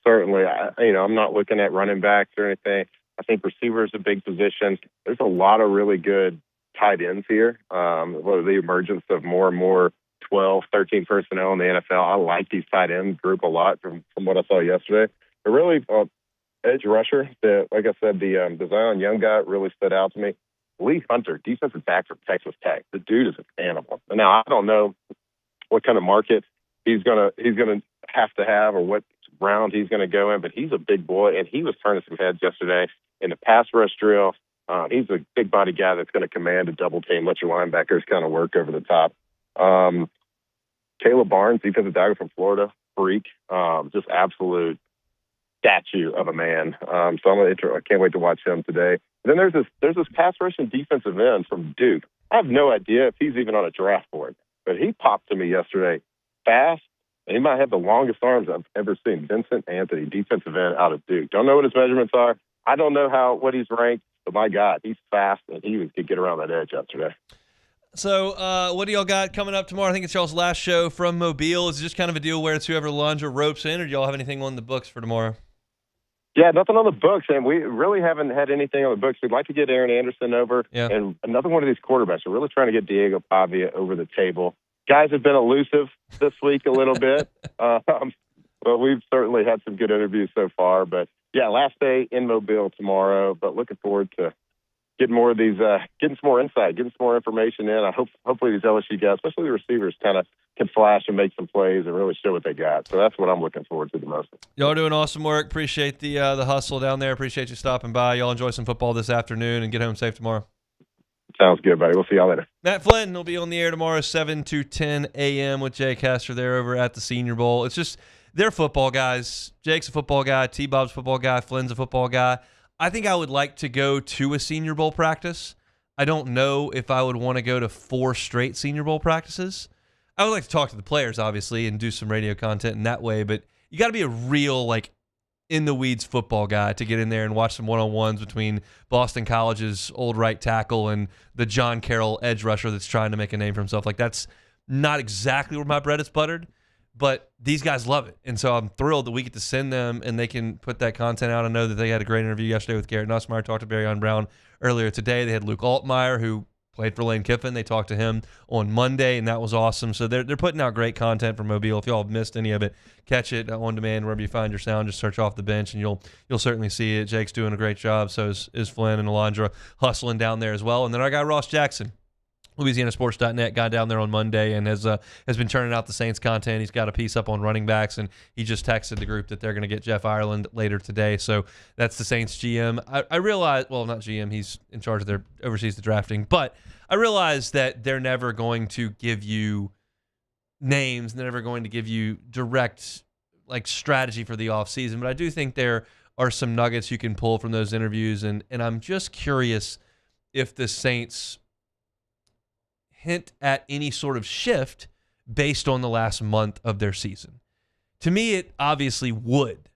Certainly, I'm not looking at running backs or anything. I think receiver is a big position. There's a lot of really good tight ends here. The emergence of more and more 12, 13 personnel in the NFL. I like these tight end group a lot from what I saw yesterday. But really, edge rusher, like I said, the Zion Young guy really stood out to me. Lee Hunter, defensive back from Texas Tech. The dude is an animal. Now, I don't know what kind of market he's gonna have to have or what round he's going to go in, but he's a big boy, and he was turning some heads yesterday in the pass rush drill. He's a big body guy that's going to command a double team, let your linebackers kind of work over the top. Caleb Barnes, defensive tackle from Florida, freak, just absolute statue of a man. So I can't wait to watch him today. And then there's this pass rush and defensive end from Duke. I have no idea if he's even on a draft board, but he popped to me yesterday fast, and he might have the longest arms I've ever seen. Vincent Anthony, defensive end out of Duke. Don't know what his measurements are. I don't know what he's ranked, but my God, he's fast, and he could get around that edge yesterday. So what do y'all got coming up tomorrow? I think it's y'all's last show from Mobile. Is it just kind of a deal where it's whoever lunge or ropes in, or do y'all have anything on the books for tomorrow? Yeah, nothing on the books, and we really haven't had anything on the books. We'd like to get Aaron Anderson over, and another one of these quarterbacks. We're really trying to get Diego Pavia over the table. Guys have been elusive this week a little bit, but we've certainly had some good interviews so far. But, yeah, last day in Mobile tomorrow, but looking forward to getting more of these, getting some more insight, getting some more information in. Hopefully these LSU guys, especially the receivers, kind of can flash and make some plays and really show what they got. So that's what I'm looking forward to the most. Y'all doing awesome work. Appreciate the hustle down there. Appreciate you stopping by. Y'all enjoy some football this afternoon and get home safe tomorrow. Sounds good, buddy. We'll see y'all later. Matt Flynn will be on the air tomorrow, 7 to 10 a.m. with Jay Castor there over at the Senior Bowl. It's just, they're football guys. Jake's a football guy. T-Bob's a football guy. Flynn's a football guy. I think I would like to go to a Senior Bowl practice. I don't know if I would want to go to 4 straight Senior Bowl practices. I would like to talk to the players, obviously, and do some radio content in that way, but you got to be a real, in-the-weeds football guy to get in there and watch some one-on-ones between Boston College's old right tackle and the John Carroll edge rusher that's trying to make a name for himself. That's not exactly where my bread is buttered, but these guys love it. And so I'm thrilled that we get to send them and they can put that content out. I know that they had a great interview yesterday with Garrett Nussmeier. Talked to Barry Brown earlier today. They had Luke Altmaier, who played for Lane Kiffin. They talked to him on Monday, and that was awesome. So they're putting out great content from Mobile. If y'all have missed any of it, catch it on demand wherever you find your sound. Just search Off the Bench, and you'll certainly see it. Jake's doing a great job. So is Flynn and Alondra hustling down there as well. And then our guy Ross Jackson, LouisianaSports.net, got down there on Monday and has been turning out the Saints content. He's got a piece up on running backs, and he just texted the group that they're going to get Jeff Ireland later today. So that's the Saints GM. I realize, well, not GM, he's in charge of oversees the drafting, but I realize that they're never going to give you names, and they're never going to give you direct strategy for the offseason, but I do think there are some nuggets you can pull from those interviews, and I'm just curious if the Saints hint at any sort of shift based on the last month of their season. To me, it obviously would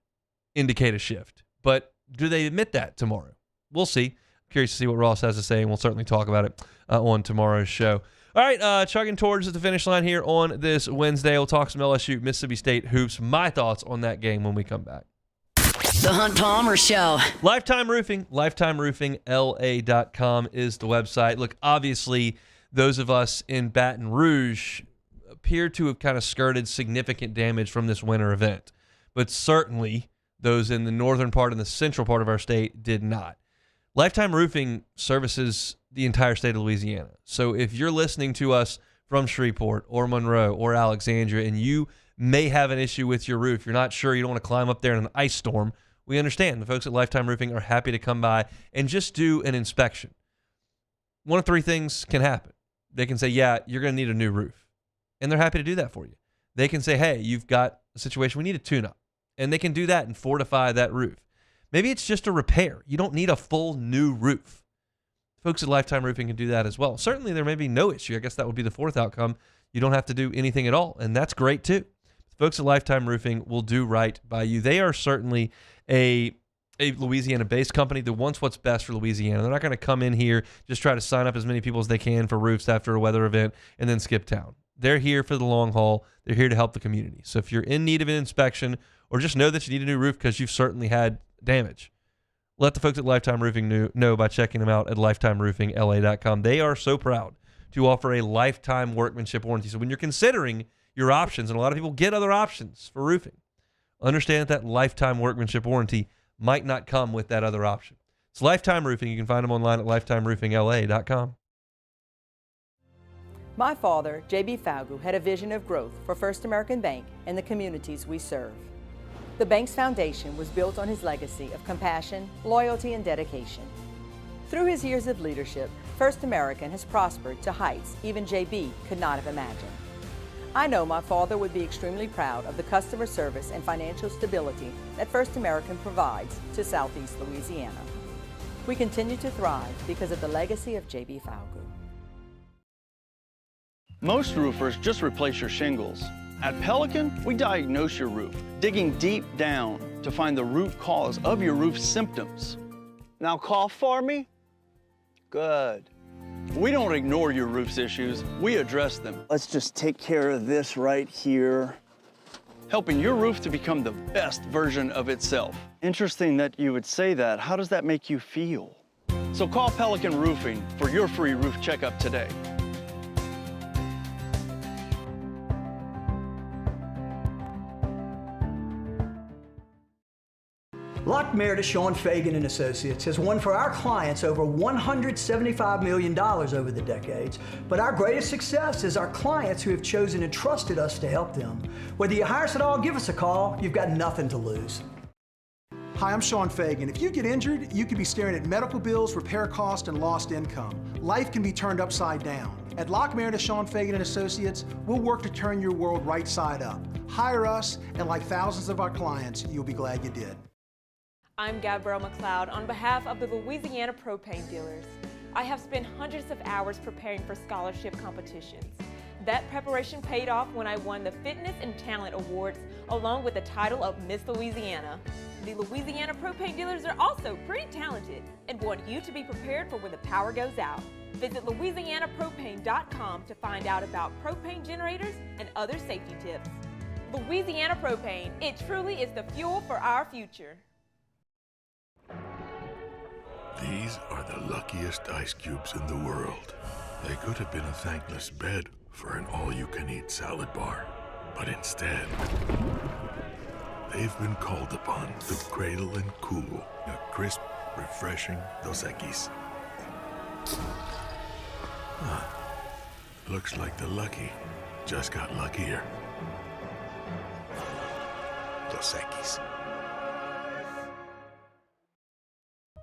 indicate a shift, but do they admit that tomorrow? We'll see. Curious to see what Ross has to say, and we'll certainly talk about it on tomorrow's show. All right, chugging towards the finish line here on this Wednesday. We'll talk some LSU, Mississippi State hoops. My thoughts on that game when we come back. The Hunt Palmer Show. Lifetime Roofing, lifetimeroofingla.com is the website. Look, obviously, those of us in Baton Rouge appear to have kind of skirted significant damage from this winter event, but certainly those in the northern part and the central part of our state did not. Lifetime Roofing services the entire state of Louisiana. So if you're listening to us from Shreveport or Monroe or Alexandria and you may have an issue with your roof, you're not sure, you don't want to climb up there in an ice storm, we understand. The folks at Lifetime Roofing are happy to come by and just do an inspection. One of 3 things can happen. They can say, yeah, you're going to need a new roof. And they're happy to do that for you. They can say, hey, you've got a situation, we need a tune-up. And they can do that and fortify that roof. Maybe it's just a repair. You don't need a full new roof. Folks at Lifetime Roofing can do that as well. Certainly there may be no issue. I guess that would be the 4th outcome. You don't have to do anything at all, and that's great too. Folks at Lifetime Roofing will do right by you. They are certainly a Louisiana-based company that wants what's best for Louisiana. They're not going to come in here, just try to sign up as many people as they can for roofs after a weather event and then skip town. They're here for the long haul. They're here to help the community. So if you're in need of an inspection or just know that you need a new roof because you've certainly had damage, let the folks at Lifetime Roofing know by checking them out at lifetimeroofingla.com. They are so proud to offer a lifetime workmanship warranty. So when you're considering your options, and a lot of people get other options for roofing, understand that lifetime workmanship warranty might not come with that other option. It's Lifetime Roofing. You can find them online at lifetimeroofingla.com. My father, J.B. Falgu, had a vision of growth for First American Bank and the communities we serve. The bank's foundation was built on his legacy of compassion, loyalty, and dedication. Through his years of leadership, First American has prospered to heights even J.B. could not have imagined. I know my father would be extremely proud of the customer service and financial stability that First American provides to Southeast Louisiana. We continue to thrive because of the legacy of J.B. Falgu. Most roofers just replace your shingles. At Pelican, we diagnose your roof, digging deep down to find the root cause of your roof symptoms. Now cough for me? Good. We don't ignore your roof's issues, we address them. Let's just take care of this right here. Helping your roof to become the best version of itself. Interesting that you would say that. How does that make you feel? So call Pelican Roofing for your free roof checkup today. Lock Meredith, Sean Fagan and Associates has won for our clients over $175 million over the decades, but our greatest success is our clients who have chosen and trusted us to help them. Whether you hire us at all, give us a call. You've got nothing to lose. Hi, I'm Sean Fagan. If you get injured, you could be staring at medical bills, repair costs, and lost income. Life can be turned upside down. At Lock Meredith, Sean Fagan and Associates, we'll work to turn your world right side up. Hire us, and like thousands of our clients, you'll be glad you did. I'm Gabrielle McLeod on behalf of the Louisiana Propane Dealers. I have spent hundreds of hours preparing for scholarship competitions. That preparation paid off when I won the Fitness and Talent Awards along with the title of Miss Louisiana. The Louisiana Propane Dealers are also pretty talented and want you to be prepared for when the power goes out. Visit LouisianaPropane.com to find out about propane generators and other safety tips. Louisiana Propane, it truly is the fuel for our future. These are the luckiest ice cubes in the world. They could have been a thankless bed for an all-you-can-eat salad bar, but instead, they've been called upon to cradle and cool a crisp, refreshing Dos Equis. Looks like the lucky just got luckier. Dos Equis.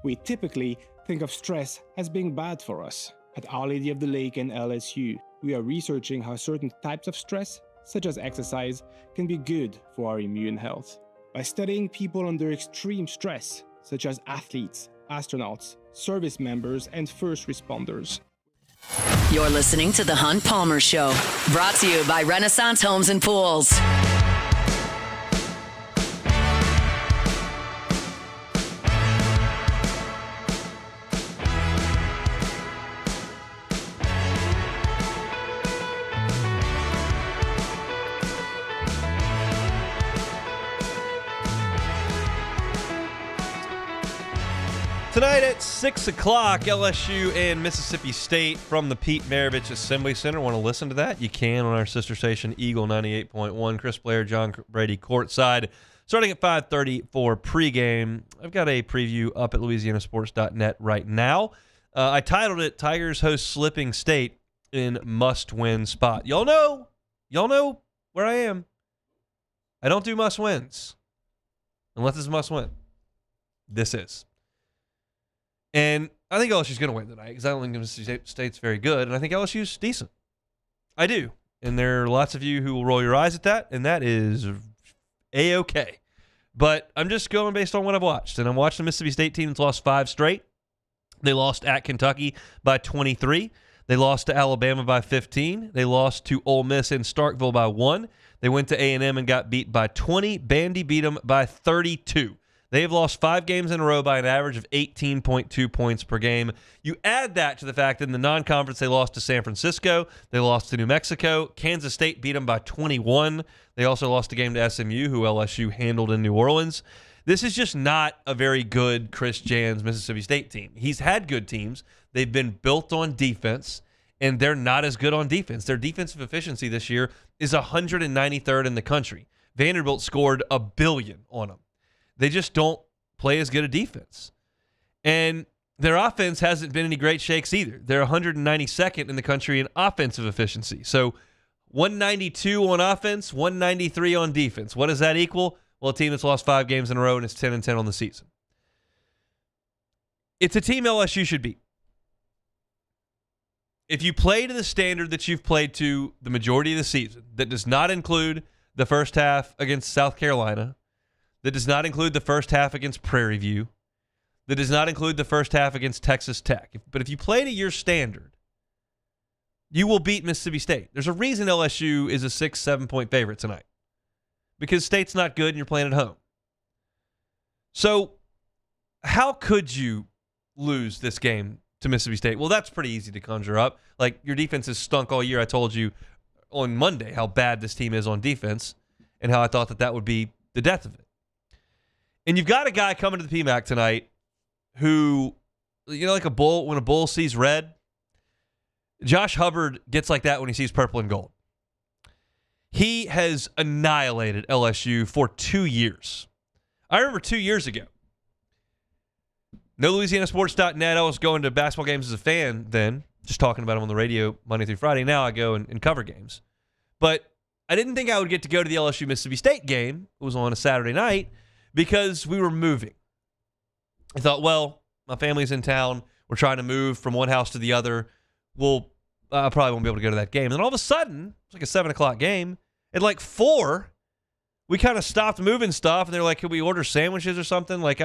We typically think of stress as being bad for us. At Our Lady of the Lake and LSU, we are researching how certain types of stress, such as exercise, can be good for our immune health. By studying people under extreme stress, such as athletes, astronauts, service members, and first responders. You're listening to The Hunt Palmer Show, brought to you by Renaissance Homes and Pools. Tonight at 6 o'clock, LSU and Mississippi State from the Pete Maravich Assembly Center. Want to listen to that? You can on our sister station, Eagle 98.1. Chris Blair, John Brady courtside. Starting at 5:30 for pregame. I've got a preview up at louisianasports.net right now. I titled it, Tigers host Slipping State in must-win spot. Y'all know where I am. I don't do must-wins unless it's must-win. This is. And I think LSU's going to win tonight because I don't think Mississippi State's very good, and I think LSU's decent. I do. And there are lots of you who will roll your eyes at that, and that is A-okay. But I'm just going based on what I've watched, and I'm watching the Mississippi State team that's lost 5 straight. They lost at Kentucky by 23. They lost to Alabama by 15. They lost to Ole Miss in Starkville by 1. They went to A&M and got beat by 20. Bandy beat them by 32. They have lost 5 games in a row by an average of 18.2 points per game. You add that to the fact that in the non-conference they lost to San Francisco, they lost to New Mexico, Kansas State beat them by 21. They also lost a game to SMU, who LSU handled in New Orleans. This is just not a very good Chris Jans Mississippi State team. He's had good teams. They've been built on defense, and they're not as good on defense. Their defensive efficiency this year is 193rd in the country. Vanderbilt scored 1 billion on them. They just don't play as good a defense. And their offense hasn't been any great shakes either. They're 192nd in the country in offensive efficiency. So 192 on offense, 193 on defense. What does that equal? Well, a team that's lost 5 games in a row and it's 10-10 on the season. It's a team LSU should beat. If you play to the standard that you've played to the majority of the season, that does not include the first half against South Carolina, that does not include the first half against Prairie View, that does not include the first half against Texas Tech. But if you play to your standard, you will beat Mississippi State. There's a reason LSU is a 6-7 point favorite tonight. Because State's not good and you're playing at home. So how could you lose this game to Mississippi State? Well, that's pretty easy to conjure up. Like, your defense has stunk all year. I told you on Monday how bad this team is on defense and how I thought that would be the death of it. And you've got a guy coming to the PMAC tonight who, like a bull, when a bull sees red, Josh Hubbard gets like that when he sees purple and gold. He has annihilated LSU for 2 years. I remember 2 years ago. No LouisianaSports.net. I was going to basketball games as a fan then, just talking about them on the radio Monday through Friday. Now I go and cover games. But I didn't think I would get to go to the LSU-Mississippi State game. It was on a Saturday night because we were moving. I thought, well, my family's in town. We're trying to move from one house to the other. I probably won't be able to go to that game. And then all of a sudden, it's like a 7 o'clock game. At like 4, we kind of stopped moving stuff, and they're like, "Can we order sandwiches or something?" Like,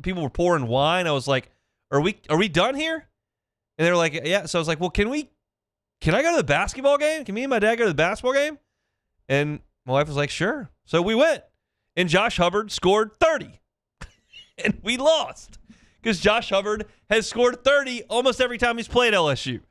people were pouring wine. I was like, "Are we done here?" And they were like, "Yeah." So I was like, "Well, can I go to the basketball game? Can me and my dad go to the basketball game?" And my wife was like, "Sure." So we went, and Josh Hubbard scored 30, and we lost because Josh Hubbard has scored 30 almost every time he's played LSU.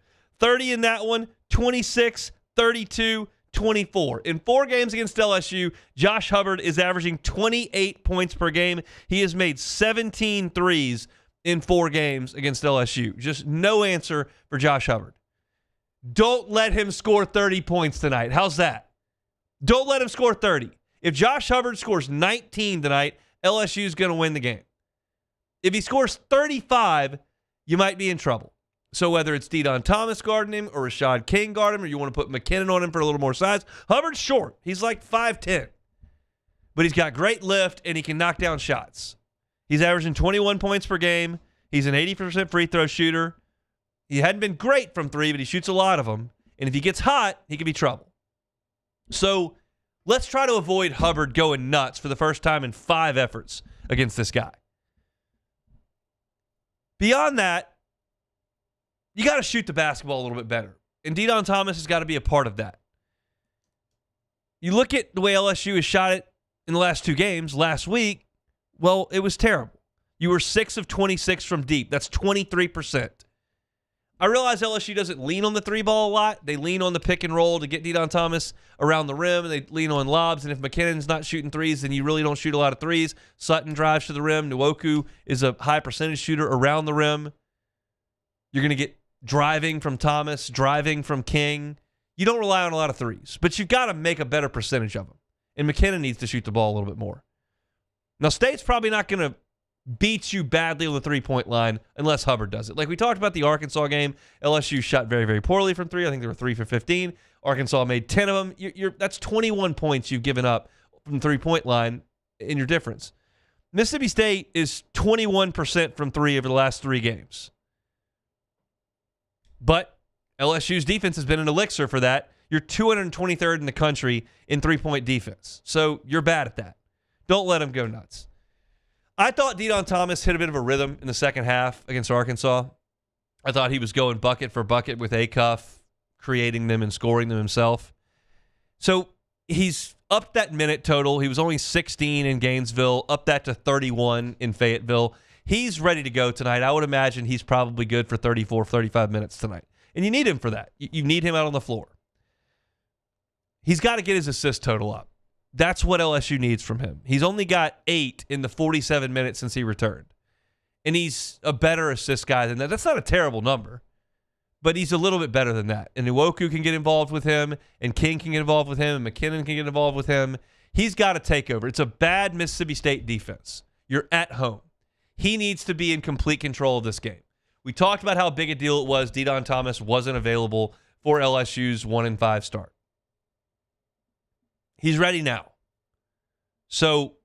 30 in that one, 26, 32, 24. In 4 games against LSU, Josh Hubbard is averaging 28 points per game. He has made 17 threes in 4 games against LSU. Just no answer for Josh Hubbard. Don't let him score 30 points tonight. How's that? Don't let him score 30. If Josh Hubbard scores 19 tonight, LSU is going to win the game. If he scores 35, you might be in trouble. So whether it's De'Don Thomas guarding him or Rashad King guarding him, or you want to put McKinnon on him for a little more size, Hubbard's short. He's like 5'10". But he's got great lift, and he can knock down shots. He's averaging 21 points per game. He's an 80% free throw shooter. He hadn't been great from 3, but he shoots a lot of them. And if he gets hot, he could be trouble. So let's try to avoid Hubbard going nuts for the first time in 5 efforts against this guy. Beyond that, you got to shoot the basketball a little bit better. And De'Don Thomas has got to be a part of that. You look at the way LSU has shot it in the last 2 games. Last week, well, it was terrible. You were 6 of 26 from deep. That's 23%. I realize LSU doesn't lean on the 3-ball a lot. They lean on the pick and roll to get De'Don Thomas around the rim, and they lean on lobs. And if McKinnon's not shooting threes, then you really don't shoot a lot of threes. Sutton drives to the rim. Nwoku is a high percentage shooter around the rim. You're going to get driving from Thomas, driving from King. You don't rely on a lot of threes, but you've got to make a better percentage of them. And McKinnon needs to shoot the ball a little bit more. Now, State's probably not going to beat you badly on the 3-point line unless Hubbard does it. Like we talked about the Arkansas game, LSU shot very, very poorly from 3. I think they were 3 for 15. Arkansas made 10 of them. That's 21 points you've given up from the 3-point line in your difference. Mississippi State is 21% from 3 over the last 3 games. But LSU's defense has been an elixir for that. You're 223rd in the country in 3-point defense. So you're bad at that. Don't let them go nuts. I thought De'Don Thomas hit a bit of a rhythm in the second half against Arkansas. I thought he was going bucket for bucket with Acuff, creating them and scoring them himself. So he's upped that minute total. He was only 16 in Gainesville, up that to 31 in Fayetteville. He's ready to go tonight. I would imagine he's probably good for 34, 35 minutes tonight. And you need him for that. You need him out on the floor. He's got to get his assist total up. That's what LSU needs from him. He's only got 8 in the 47 minutes since he returned. And he's a better assist guy than that. That's not a terrible number, but he's a little bit better than that. And Nwoku can get involved with him, and King can get involved with him, and McKinnon can get involved with him. He's got to take over. It's a bad Mississippi State defense. You're at home. He needs to be in complete control of this game. We talked about how big a deal it was Deion Thomas wasn't available for LSU's 1-5 start. He's ready now. So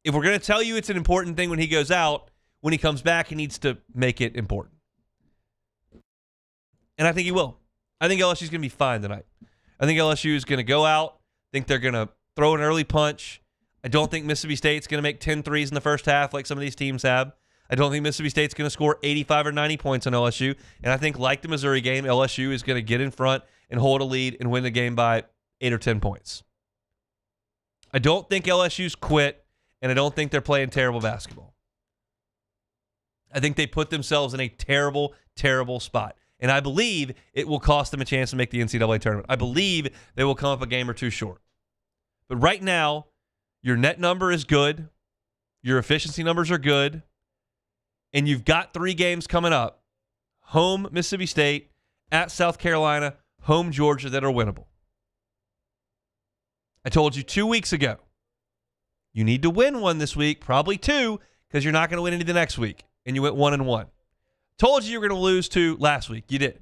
if we're going to tell you it's an important thing when he goes out, when he comes back, he needs to make it important. And I think he will. I think LSU's going to be fine tonight. I think LSU is going to go out. I think they're going to throw an early punch. I don't think Mississippi State's going to make 10 threes in the first half like some of these teams have. I don't think Mississippi State's going to score 85 or 90 points on LSU. And I think, like the Missouri game, LSU is going to get in front and hold a lead and win the game by 8 or 10 points. I don't think LSU's quit, and I don't think they're playing terrible basketball. I think they put themselves in a terrible, terrible spot. And I believe it will cost them a chance to make the NCAA tournament. I believe they will come up a game or two short. But right now, your net number is good. Your efficiency numbers are good. And you've got 3 games coming up. Home Mississippi State, at South Carolina, home Georgia that are winnable. I told you 2 weeks ago, you need to win one this week, probably 2, because you're not going to win any the next week. And you went 1-1. Told you were going to lose 2 last week. You did.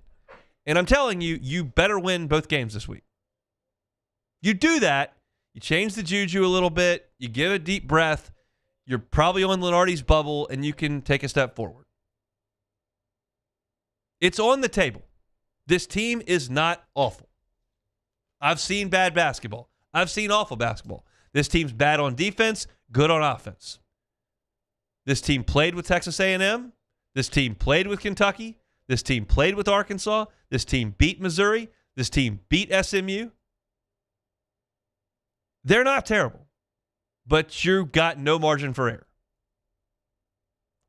And I'm telling you, you better win both games this week. You do that, you change the juju a little bit, you give a deep breath, you're probably on Lenardi's bubble, and you can take a step forward. It's on the table. This team is not awful. I've seen bad basketball. I've seen awful basketball. This team's bad on defense, good on offense. This team played with Texas A&M. This team played with Kentucky. This team played with Arkansas. This team beat Missouri. This team beat SMU. They're not terrible, but you've got no margin for error.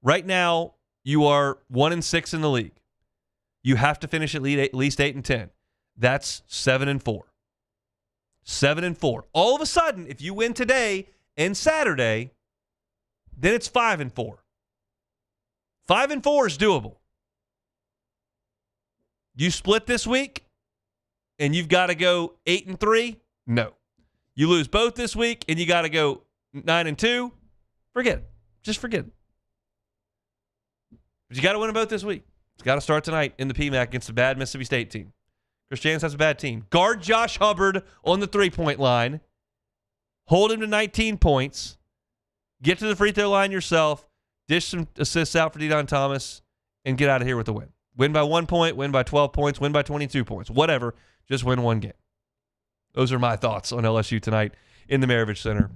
Right now, you are 1-6 in the league. You have to finish at least 8-10. That's 7-4. 7-4. All of a sudden, if you win today and Saturday, then it's 5-4. 5-4 is doable. You split this week, and you've got to go 8-3? No. You lose both this week, and you got to go 9-2? Forget it. Just forget it. But you got to win them both this week. It's got to start tonight in the PMAC against a bad Mississippi State team. Chris Jans has a bad team. Guard Josh Hubbard on the three-point line. Hold him to 19 points. Get to the free throw line yourself. Dish some assists out for Deion Thomas, and get out of here with a win. Win by 1 point, win by 12 points, win by 22 points. Whatever. Just win one game. Those are my thoughts on LSU tonight in the Maravich Center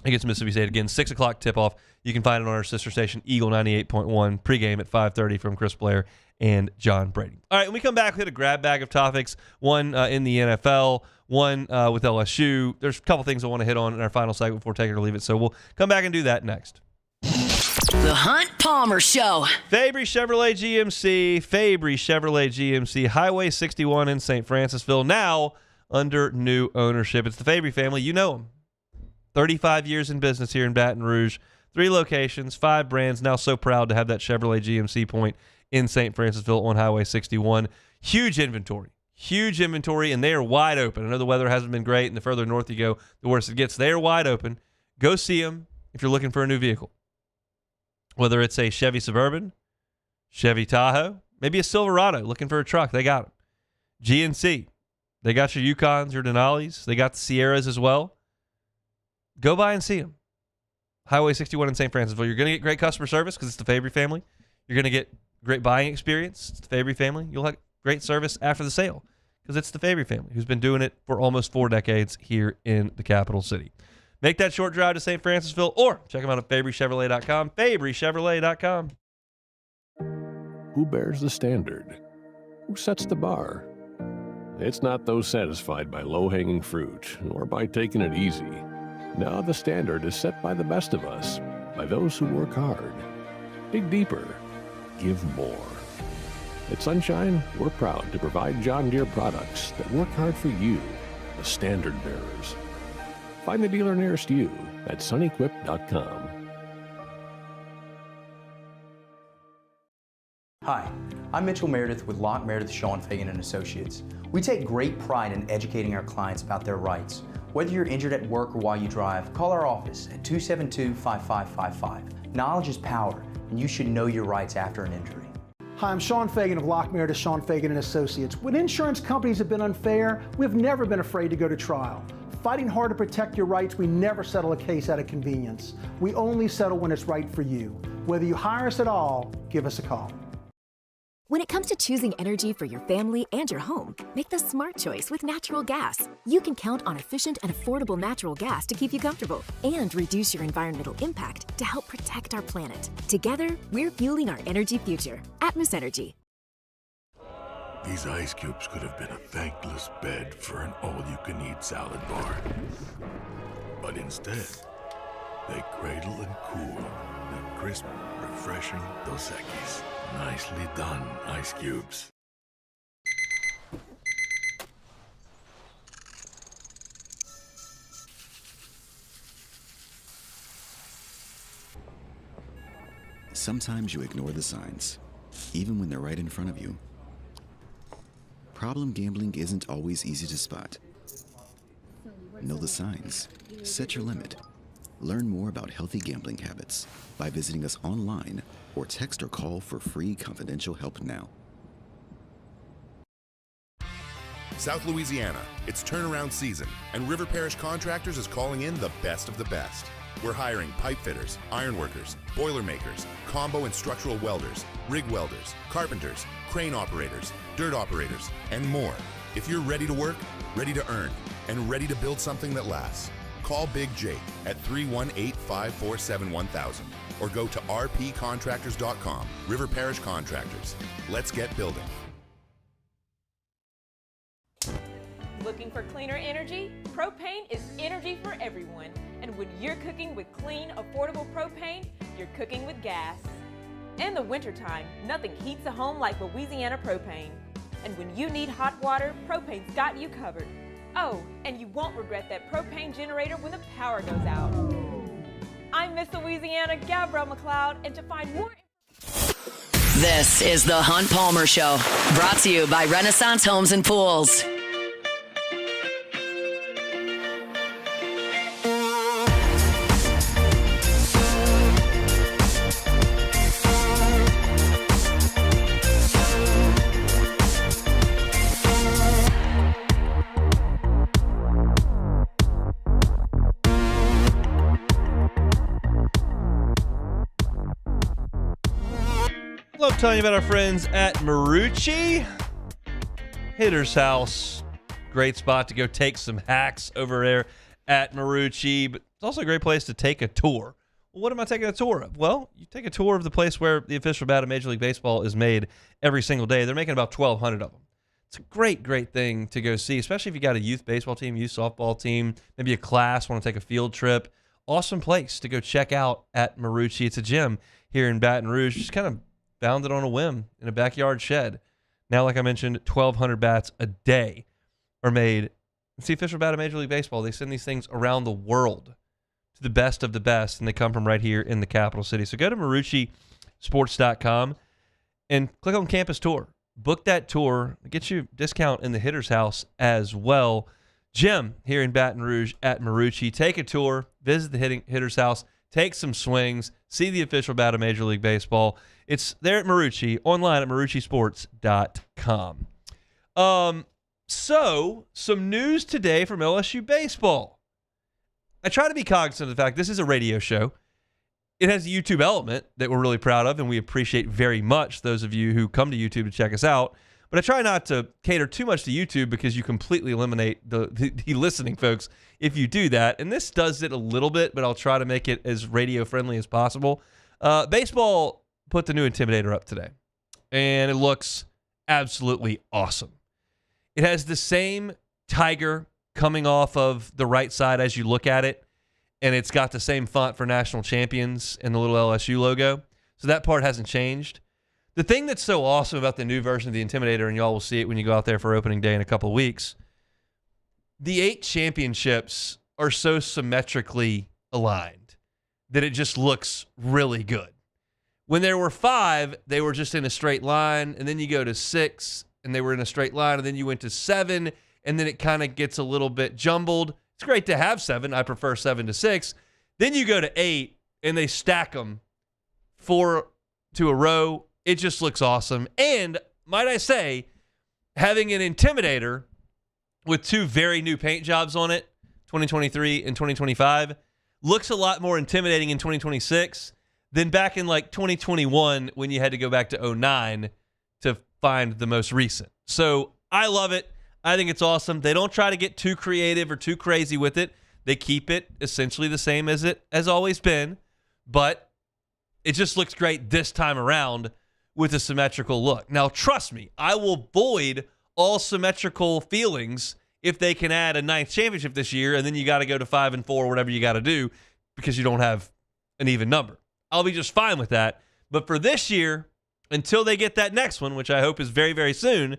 against Mississippi State. Again, 6 o'clock tip-off. You can find it on our sister station, Eagle 98.1, pregame at 5:30 from Chris Blair and John Brady. All right, when we come back, we hit a grab bag of topics, one in the NFL, one with LSU. There's a couple things I want to hit on in our final segment before take it or leave it, so we'll come back and do that next. The Hunt Palmer Show. Fabry Chevrolet GMC, Highway 61 in St. Francisville, now under new ownership. It's the Fabry family. You know them. 35 years in business here in Baton Rouge. 3 locations, 5 brands. Now so proud to have that Chevrolet GMC point in St. Francisville on Highway 61. Huge inventory, and they are wide open. I know the weather hasn't been great, and the further north you go, the worse it gets. They are wide open. Go see them if you're looking for a new vehicle. Whether it's a Chevy Suburban, Chevy Tahoe, maybe a Silverado, looking for a truck, they got them. GNC, they got your Yukons, your Denali's, they got the Sierras as well. Go by and see them. Highway 61 in St. Francisville. You're going to get great customer service because it's the Fabry family. You're going to get great buying experience. It's the Fabry family. You'll have great service after the sale because it's the Fabry family who's been doing it for almost 4 decades here in the capital city. Make that short drive to St. Francisville or check them out at FabryChevrolet.com. FabryChevrolet.com. Who bears the standard? Who sets the bar? It's not those satisfied by low-hanging fruit or by taking it easy. No, the standard is set by the best of us, by those who work hard. Dig deeper. Give more. At Sunshine, we're proud to provide John Deere products that work hard for you, the standard bearers. Find the dealer nearest you at sunequip.com. Hi, I'm Mitchell Meredith with Locke Meredith Sean Fagan and Associates. We take great pride in educating our clients about their rights. Whether you're injured at work or while you drive, call our office at 272-5555. Knowledge is power, and you should know your rights after an injury. Hi, I'm Sean Fagan of Locke Meredith Sean Fagan and Associates. When insurance companies have been unfair, we've never been afraid to go to trial. Fighting hard to protect your rights, we never settle a case out of convenience. We only settle when it's right for you. Whether you hire us at all, give us a call. When it comes to choosing energy for your family and your home, make the smart choice with natural gas. You can count on efficient and affordable natural gas to keep you comfortable and reduce your environmental impact to help protect our planet. Together, we're fueling our energy future. Atmos Energy. These ice cubes could have been a thankless bed for an all-you-can-eat salad bar. But instead, they cradle and cool the crisp, refreshing Dos Equis. Nicely done, ice cubes. Sometimes you ignore the signs, even when they're right in front of you. Problem gambling isn't always easy to spot. Know the signs. Set your limit. Learn more about healthy gambling habits by visiting us online or text or call for free confidential help now. South Louisiana, it's turnaround season, and River Parish Contractors is calling in the best of the best. We're hiring pipe fitters, iron workers, boiler makers, combo and structural welders, rig welders, carpenters, crane operators, dirt operators, and more. If you're ready to work, ready to earn, and ready to build something that lasts, call Big Jake at 318-547-1000 or go to rpcontractors.com. River Parish Contractors. Let's get building. Looking for cleaner energy? Propane is energy for everyone. And when you're cooking with clean, affordable propane, you're cooking with gas. In the wintertime, nothing heats a home like Louisiana propane. And when you need hot water, propane's got you covered. Oh, and you won't regret that propane generator when the power goes out. I'm Miss Louisiana, Gabrielle McLeod, and to find more This is the Hunt Palmer Show, brought to you by Renaissance Homes and Pools. Love telling you about our friends at Marucci. Hitter's House. Great spot to go take some hacks over there at Marucci, but it's also a great place to take a tour. Well, what am I taking a tour of? Well, you take a tour of the place where the official bat of Major League Baseball is made every single day. They're making about 1,200 of them. It's a great, great thing to go see, especially if you got a youth baseball team, youth softball team, maybe a class, want to take a field trip. Awesome place to go check out at Marucci. It's a gym here in Baton Rouge. Just kind of found it on a whim in a backyard shed. Now, like I mentioned, 1,200 bats a day are made. It's the official bat of Major League Baseball. They send these things around the world to the best of the best, and they come from right here in the capital city. So go to MarucciSports.com and click on Campus Tour. Book that tour. Get you a discount in the Hitter's House as well. Gym here in Baton Rouge at Marucci. Take a tour. Visit the Hitter's House. Take some swings. See the official bat of Major League Baseball. It's there at Marucci, online at MarucciSports.com. So, some news today from LSU baseball. I try to be cognizant of the fact this is a radio show. It has a YouTube element that we're really proud of, and we appreciate very much those of you who come to YouTube to check us out. But I try not to cater too much to YouTube because you completely eliminate the listening folks if you do that. And this does it a little bit, but I'll try to make it as radio-friendly as possible. Baseball put the new Intimidator up today, and it looks absolutely awesome. It has the same tiger coming off of the right side as you look at it, and it's got the same font for national champions and the little LSU logo. So that part hasn't changed. The thing that's so awesome about the new version of the Intimidator, and y'all will see it when you go out there for opening day in a couple of weeks, the 8 championships are so symmetrically aligned that it just looks really good. When there were 5, they were just in a straight line, and then you go to 6, and they were in a straight line, and then you went to 7, and then it kind of gets a little bit jumbled. It's great to have 7. I prefer 7 to 6. Then you go to 8, and they stack them 4 to a row. It just looks awesome. And might I say, having an Intimidator with 2 very new paint jobs on it, 2023 and 2025, looks a lot more intimidating in 2026 than back in like 2021 when you had to go back to 09 to find the most recent. So I love it. I think it's awesome. They don't try to get too creative or too crazy with it. They keep it essentially the same as it has always been, but it just looks great this time around with a symmetrical look. Now, trust me, I will void all symmetrical feelings if they can add a 9th championship this year, and then you got to go to 5 and 4, whatever you got to do, because you don't have an even number. I'll be just fine with that. But for this year, until they get that next one, which I hope is very, very soon,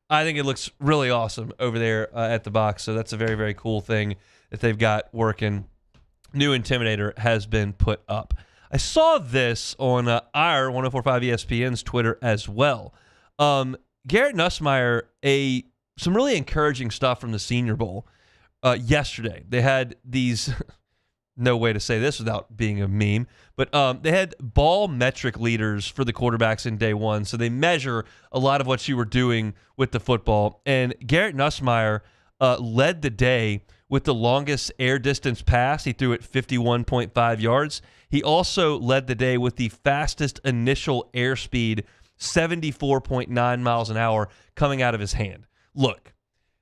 I think it looks really awesome over there at the box. So that's a very, very cool thing that they've got working. New Intimidator has been put up. I saw this on our 104.5 ESPN's Twitter as well. Garrett Nussmeier, some really encouraging stuff from the Senior Bowl yesterday. They had these, no way to say this without being a meme, but they had ball metric leaders for the quarterbacks in day one. So they measure a lot of what you were doing with the football. And Garrett Nussmeier led the day with the longest air distance pass. He threw it 51.5 yards. He also led the day with the fastest initial airspeed, 74.9 miles an hour coming out of his hand. Look,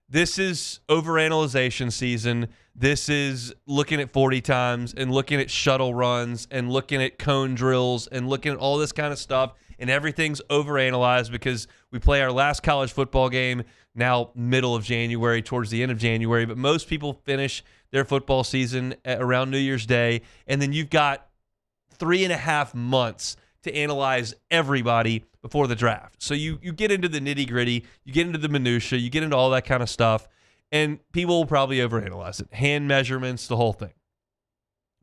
this is overanalyzation season. This is looking at 40 times and looking at shuttle runs and looking at cone drills and looking at all this kind of stuff, and everything's overanalyzed because we play our last college football game now middle of January, towards the end of January, but most people finish their football season at around New Year's Day, and then you've got 3.5 months to analyze everybody before the draft. So you get into the nitty-gritty, you get into the minutia, you get into all that kind of stuff, and people will probably overanalyze it. Hand measurements, the whole thing.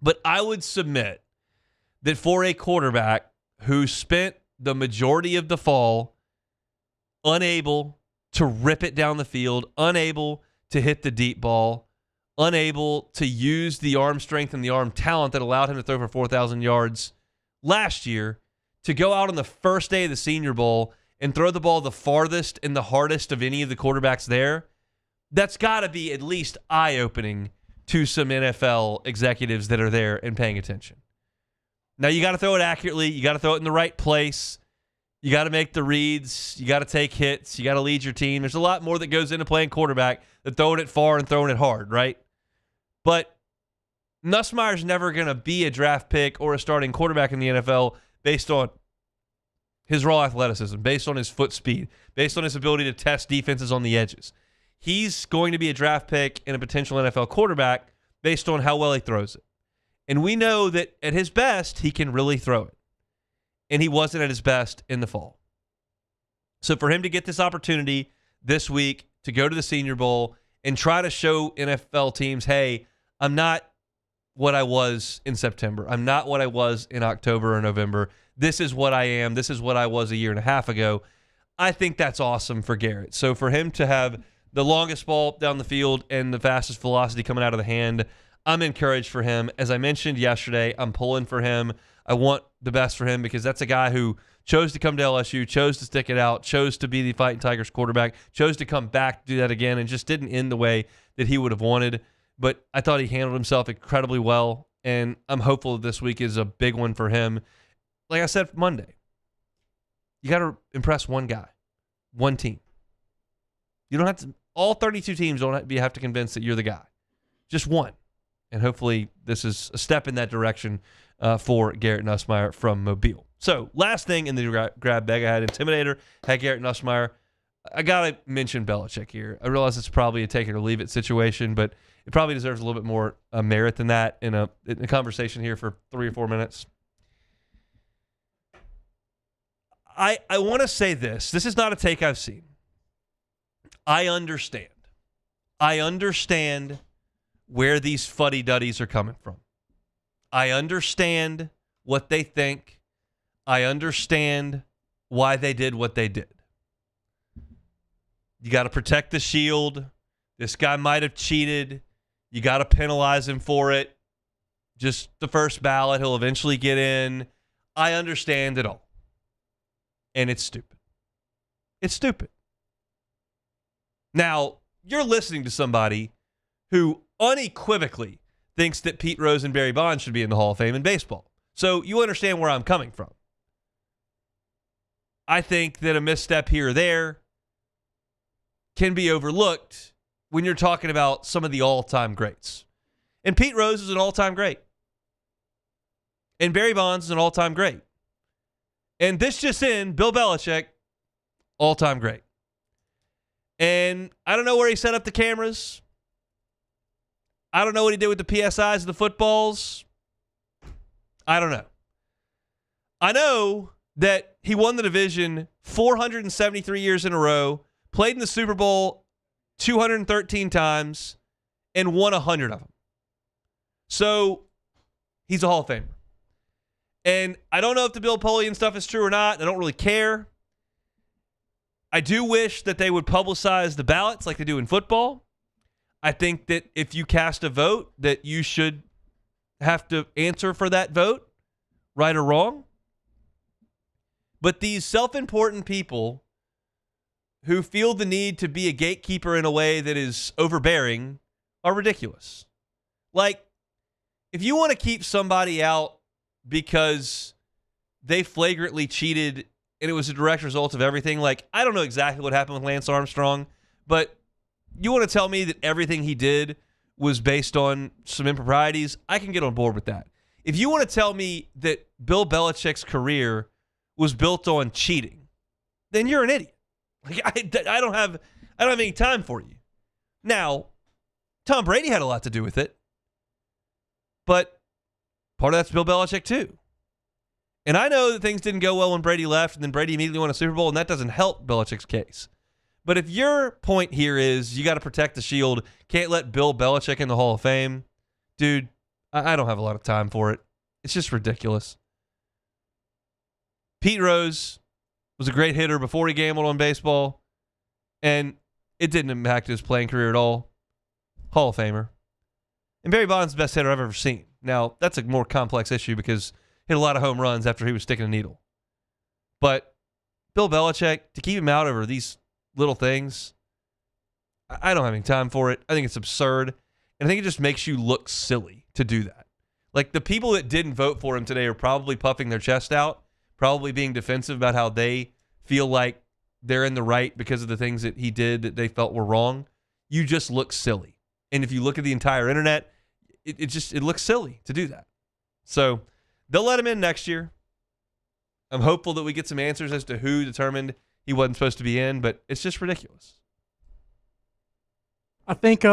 But I would submit that for a quarterback who spent the majority of the fall unable to rip it down the field, unable to hit the deep ball, unable to use the arm strength and the arm talent that allowed him to throw for 4,000 yards last year, to go out on the first day of the Senior Bowl and throw the ball the farthest and the hardest of any of the quarterbacks there, that's got to be at least eye-opening to some NFL executives that are there and paying attention. Now, you got to throw it accurately. You got to throw it in the right place. You got to make the reads. You got to take hits. You got to lead your team. There's a lot more that goes into playing quarterback than throwing it far and throwing it hard, right? But Nussmeier's never going to be a draft pick or a starting quarterback in the NFL based on his raw athleticism, based on his foot speed, based on his ability to test defenses on the edges. He's going to be a draft pick and a potential NFL quarterback based on how well he throws it. And we know that at his best, he can really throw it. And he wasn't at his best in the fall. So for him to get this opportunity this week to go to the Senior Bowl and try to show NFL teams, hey, I'm not what I was in September. I'm not what I was in October or November. This is what I am. This is what I was a year and a half ago. I think that's awesome for Garrett. So for him to have the longest ball down the field and the fastest velocity coming out of the hand, I'm encouraged for him. As I mentioned yesterday, I'm pulling for him. I want the best for him because that's a guy who chose to come to LSU, chose to stick it out, chose to be the Fighting Tigers quarterback, chose to come back to do that again, and just didn't end the way that he would have wanted. But I thought he handled himself incredibly well, and I'm hopeful that this week is a big one for him. Like I said Monday, you got to impress one guy, one team. You don't have to, all 32 teams don't have to convince that you're the guy. Just one. And hopefully this is a step in that direction for Garrett Nussmeier from Mobile. So last thing in the grab bag, I had Intimidator, had Garrett Nussmeier. I got to mention Belichick here. I realize it's probably a take it or leave it situation, but it probably deserves a little bit more merit than that in a conversation here for 3 or 4 minutes. I want to say this. This is not a take I've seen. I understand where these fuddy-duddies are coming from. I understand what they think. I understand why they did what they did. You got to protect the shield. This guy might have cheated. You got to penalize him for it. Just the first ballot. He'll eventually get in. I understand it all. And it's stupid. It's stupid. Now, you're listening to somebody who unequivocally thinks that Pete Rose and Barry Bonds should be in the Hall of Fame in baseball. So you understand where I'm coming from. I think that a misstep here or there can be overlooked when you're talking about some of the all-time greats. And Pete Rose is an all-time great. And Barry Bonds is an all-time great. And this just in, Bill Belichick, all-time great. And I don't know where he set up the cameras. I don't know what he did with the PSIs of the footballs. I don't know. I know that he won the division 473 years in a row, played in the Super Bowl 213 times, and won 100 of them. So he's a Hall of Famer. And I don't know if the Bill Polian stuff is true or not. I don't really care. I do wish that they would publicize the ballots like they do in football. I think that if you cast a vote, that you should have to answer for that vote, right or wrong. But these self-important people who feel the need to be a gatekeeper in a way that is overbearing are ridiculous. Like, if you want to keep somebody out because they flagrantly cheated and it was a direct result of everything, like, I don't know exactly what happened with Lance Armstrong, but you want to tell me that everything he did was based on some improprieties, I can get on board with that. If you want to tell me that Bill Belichick's career was built on cheating, then you're an idiot. Like, I don't have any time for you. Now, Tom Brady had a lot to do with it, but part of that's Bill Belichick too. And I know that things didn't go well when Brady left, and then Brady immediately won a Super Bowl, and that doesn't help Belichick's case. But if your point here is you got to protect the shield, can't let Bill Belichick in the Hall of Fame, dude, I don't have a lot of time for it. It's just ridiculous. Pete Rose was a great hitter before he gambled on baseball, and it didn't impact his playing career at all. Hall of Famer. And Barry Bonds is the best hitter I've ever seen. Now, that's a more complex issue because he hit a lot of home runs after he was sticking a needle. But Bill Belichick, to keep him out over these little things, I don't have any time for it. I think it's absurd. And I think it just makes you look silly to do that. Like, the people that didn't vote for him today are probably puffing their chest out, probably being defensive about how they feel like they're in the right because of the things that he did that they felt were wrong. You just look silly. And if you look at the entire internet, it looks silly to do that. So they'll let him in next year. I'm hopeful that we get some answers as to who determined he wasn't supposed to be in, but it's just ridiculous. I think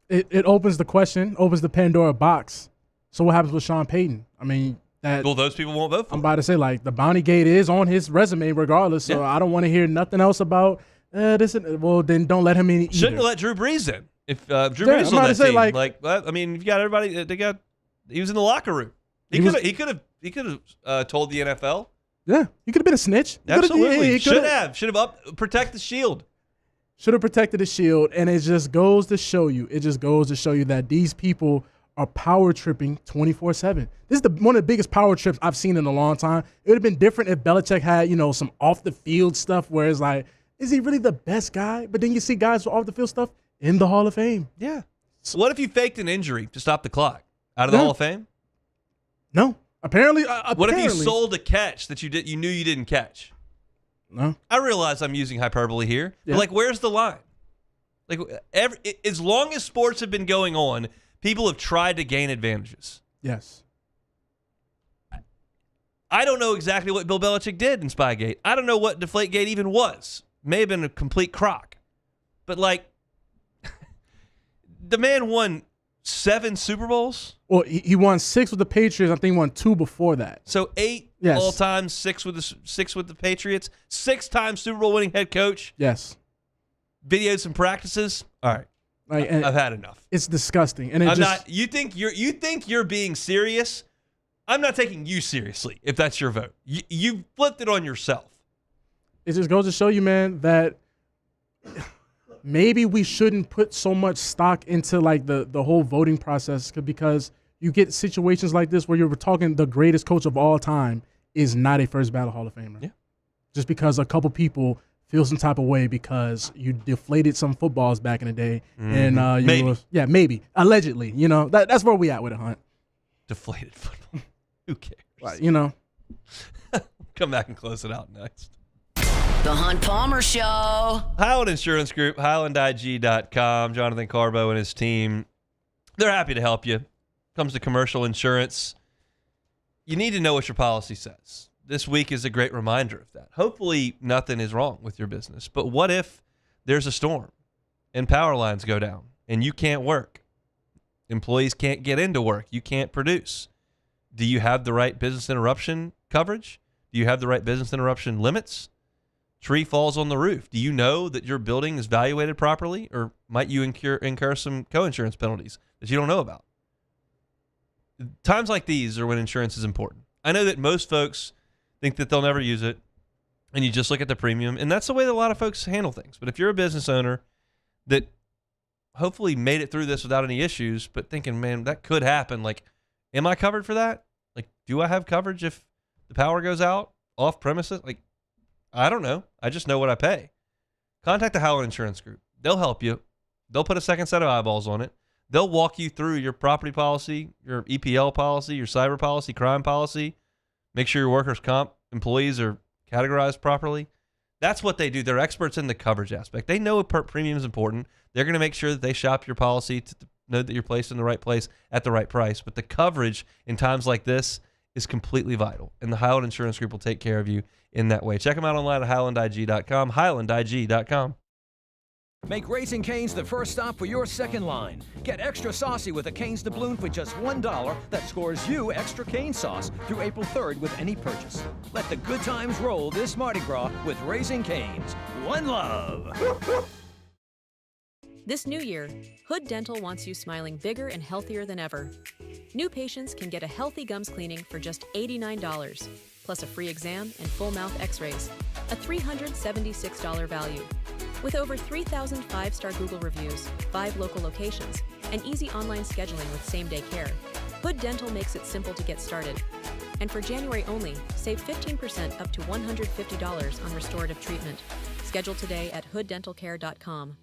it opens the question, opens the Pandora box. So what happens with Sean Payton? I mean, well, those people won't vote for him. I'm about to say, like, the bounty gate is on his resume regardless, so I don't want to hear nothing else about this. Well, then don't let him in either. Shouldn't have let Drew Brees in. If Drew Brees was on that team, I mean, you've got everybody. He was in the locker room. He could have told the NFL. Yeah, he could have been a snitch. Absolutely, should have protect the shield. Should have protected the shield, and it just goes to show you. That these people are power tripping 24/7. This is one of the biggest power trips I've seen in a long time. It would have been different if Belichick had, some off the field stuff where it's like, is he really the best guy? But then you see guys with off the field stuff in the Hall of Fame. Yeah. So what if you faked an injury to stop the clock out of the Hall of Fame? No. Apparently. What if you sold a catch that you knew you didn't catch? No. I realize I'm using hyperbole here, but like, where's the line? Like, as long as sports have been going on, people have tried to gain advantages. Yes. I don't know exactly what Bill Belichick did in Spygate. I don't know what Deflategate even was. May have been a complete crock. But, like, the man won 7 Super Bowls. Well, he won 6 with the Patriots. I think he won 2 before that. So 8 all time, 6 with the Patriots. 6-time Super Bowl winning head coach. Yes. Videos and practices. All right. Like, I've had enough. It's disgusting. And You think you're being serious? I'm not taking you seriously if that's your vote. You flipped it on yourself. It just goes to show you, man, that maybe we shouldn't put so much stock into like the whole voting process, because you get situations like this where you're talking the greatest coach of all time is not a first ballot Hall of Famer. Yeah. Just because a couple people feel some type of way because you deflated some footballs back in the day. And maybe. Allegedly. That's where we at with it, Hunt. Deflated football. Who cares? Right, Come back and close it out next. The Hunt Palmer Show. Highland Insurance Group, HighlandIG.com. Jonathan Carbo and his team, they're happy to help you. Comes to commercial insurance, you need to know what your policy says. This week is a great reminder of that. Hopefully nothing is wrong with your business, but what if there's a storm and power lines go down and you can't work? Employees can't get into work. You can't produce. Do you have the right business interruption coverage? Do you have the right business interruption limits? Tree falls on the roof. Do you know that your building is valuated properly, or might you incur some co-insurance penalties that you don't know about? Times like these are when insurance is important. I know that most folks think that they'll never use it, and you just look at the premium, and that's the way that a lot of folks handle things. But if you're a business owner that hopefully made it through this without any issues, but thinking, man, that could happen, like, am I covered for that? Like, do I have coverage if the power goes out off premises? Like, I don't know. I just know what I pay. Contact the Howard Insurance Group. They'll help you. They'll put a second set of eyeballs on it. They'll walk you through your property policy, your EPL policy, your cyber policy, crime policy. Make sure your workers' comp employees are categorized properly. That's what they do. They're experts in the coverage aspect. They know premium is important. They're going to make sure that they shop your policy to know that you're placed in the right place at the right price. But the coverage in times like this is completely vital, and the Highland Insurance Group will take care of you in that way. Check them out online at HighlandIG.com, HighlandIG.com. Make Raising Cane's the first stop for your second line. Get extra saucy with a Cane's doubloon for just $1 that scores you extra cane sauce through April 3rd with any purchase. Let the good times roll this Mardi Gras with Raising Cane's. One love. This new year, Hood Dental wants you smiling bigger and healthier than ever. New patients can get a healthy gums cleaning for just $89, plus a free exam and full mouth x-rays, a $376 value. With over 3,000 5-star Google reviews, 5 local locations, and easy online scheduling with same-day care, Hood Dental makes it simple to get started. And for January only, save 15% up to $150 on restorative treatment. Schedule today at hooddentalcare.com.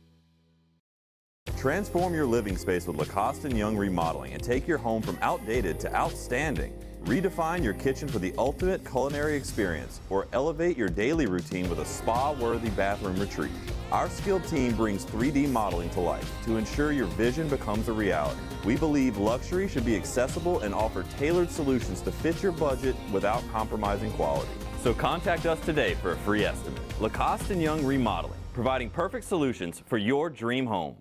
Transform your living space with Lacoste & Young Remodeling and take your home from outdated to outstanding. Redefine your kitchen for the ultimate culinary experience, or elevate your daily routine with a spa-worthy bathroom retreat. Our skilled team brings 3D modeling to life to ensure your vision becomes a reality. We believe luxury should be accessible and offer tailored solutions to fit your budget without compromising quality. So contact us today for a free estimate. Lacoste & Young Remodeling, providing perfect solutions for your dream home.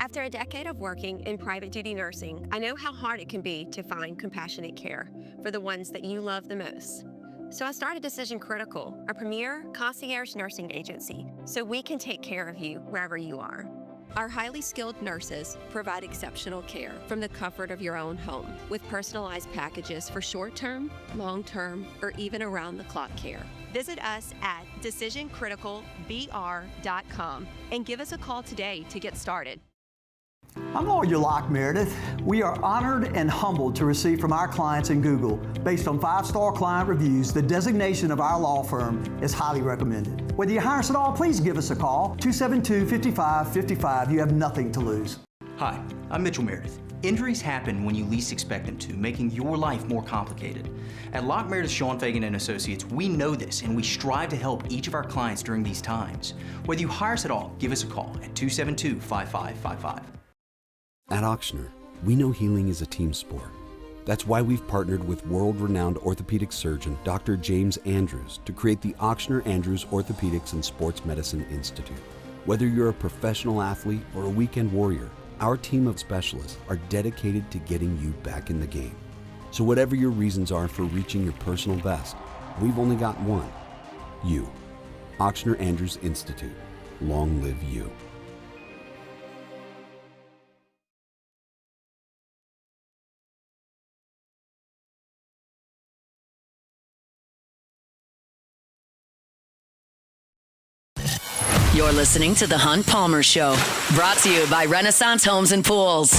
After a decade of working in private duty nursing, I know how hard it can be to find compassionate care for the ones that you love the most. So I started Decision Critical, a premier concierge nursing agency, so we can take care of you wherever you are. Our highly skilled nurses provide exceptional care from the comfort of your own home with personalized packages for short-term, long-term, or even around-the-clock care. Visit us at decisioncriticalbr.com and give us a call today to get started. I'm Lawyer Locke Meredith. We are honored and humbled to receive from our clients in Google. Based on 5-star client reviews, the designation of our law firm is highly recommended. Whether you hire us at all, please give us a call, 272-5555. You have nothing to lose. Hi, I'm Mitchell Meredith. Injuries happen when you least expect them to, making your life more complicated. At Locke Meredith Sean Fagan and Associates, we know this, and we strive to help each of our clients during these times. Whether you hire us at all, give us a call at 272-5555. At Ochsner, we know healing is a team sport. That's why we've partnered with world-renowned orthopedic surgeon Dr. James Andrews to create the Ochsner Andrews Orthopedics and Sports Medicine Institute. Whether you're a professional athlete or a weekend warrior, our team of specialists are dedicated to getting you back in the game. So whatever your reasons are for reaching your personal best, we've only got one: you. Ochsner Andrews Institute. Long live you. You're listening to The Hunt Palmer Show, brought to you by Renaissance Homes and Pools.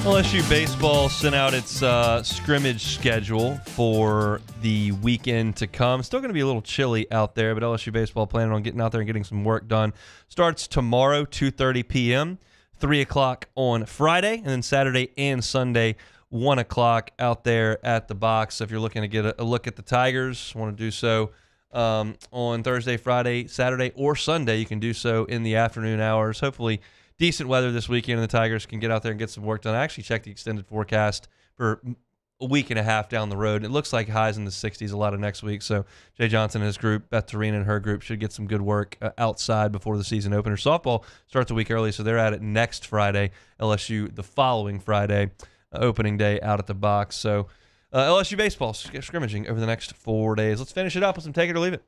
LSU baseball sent out its scrimmage schedule for the weekend to come. Still going to be a little chilly out there, but LSU baseball planning on getting out there and getting some work done. Starts tomorrow, 2:30 p.m., 3 o'clock on Friday, and then Saturday and Sunday, 1 o'clock out there at the box. So if you're looking to get a look at the Tigers, want to do so on Thursday, Friday, Saturday, or Sunday, you can do so in the afternoon hours. Hopefully decent weather this weekend, and the Tigers can get out there and get some work done. I actually checked the extended forecast for a week and a half down the road. It looks like highs in the 60s a lot of next week. So Jay Johnson and his group, Beth Torina and her group, should get some good work outside before the season opener. Softball starts a week early, so they're at it next Friday. LSU the following Friday, opening day out at the box. So LSU baseball scrimmaging over the next 4 days. Let's finish it up with some Take It or Leave It.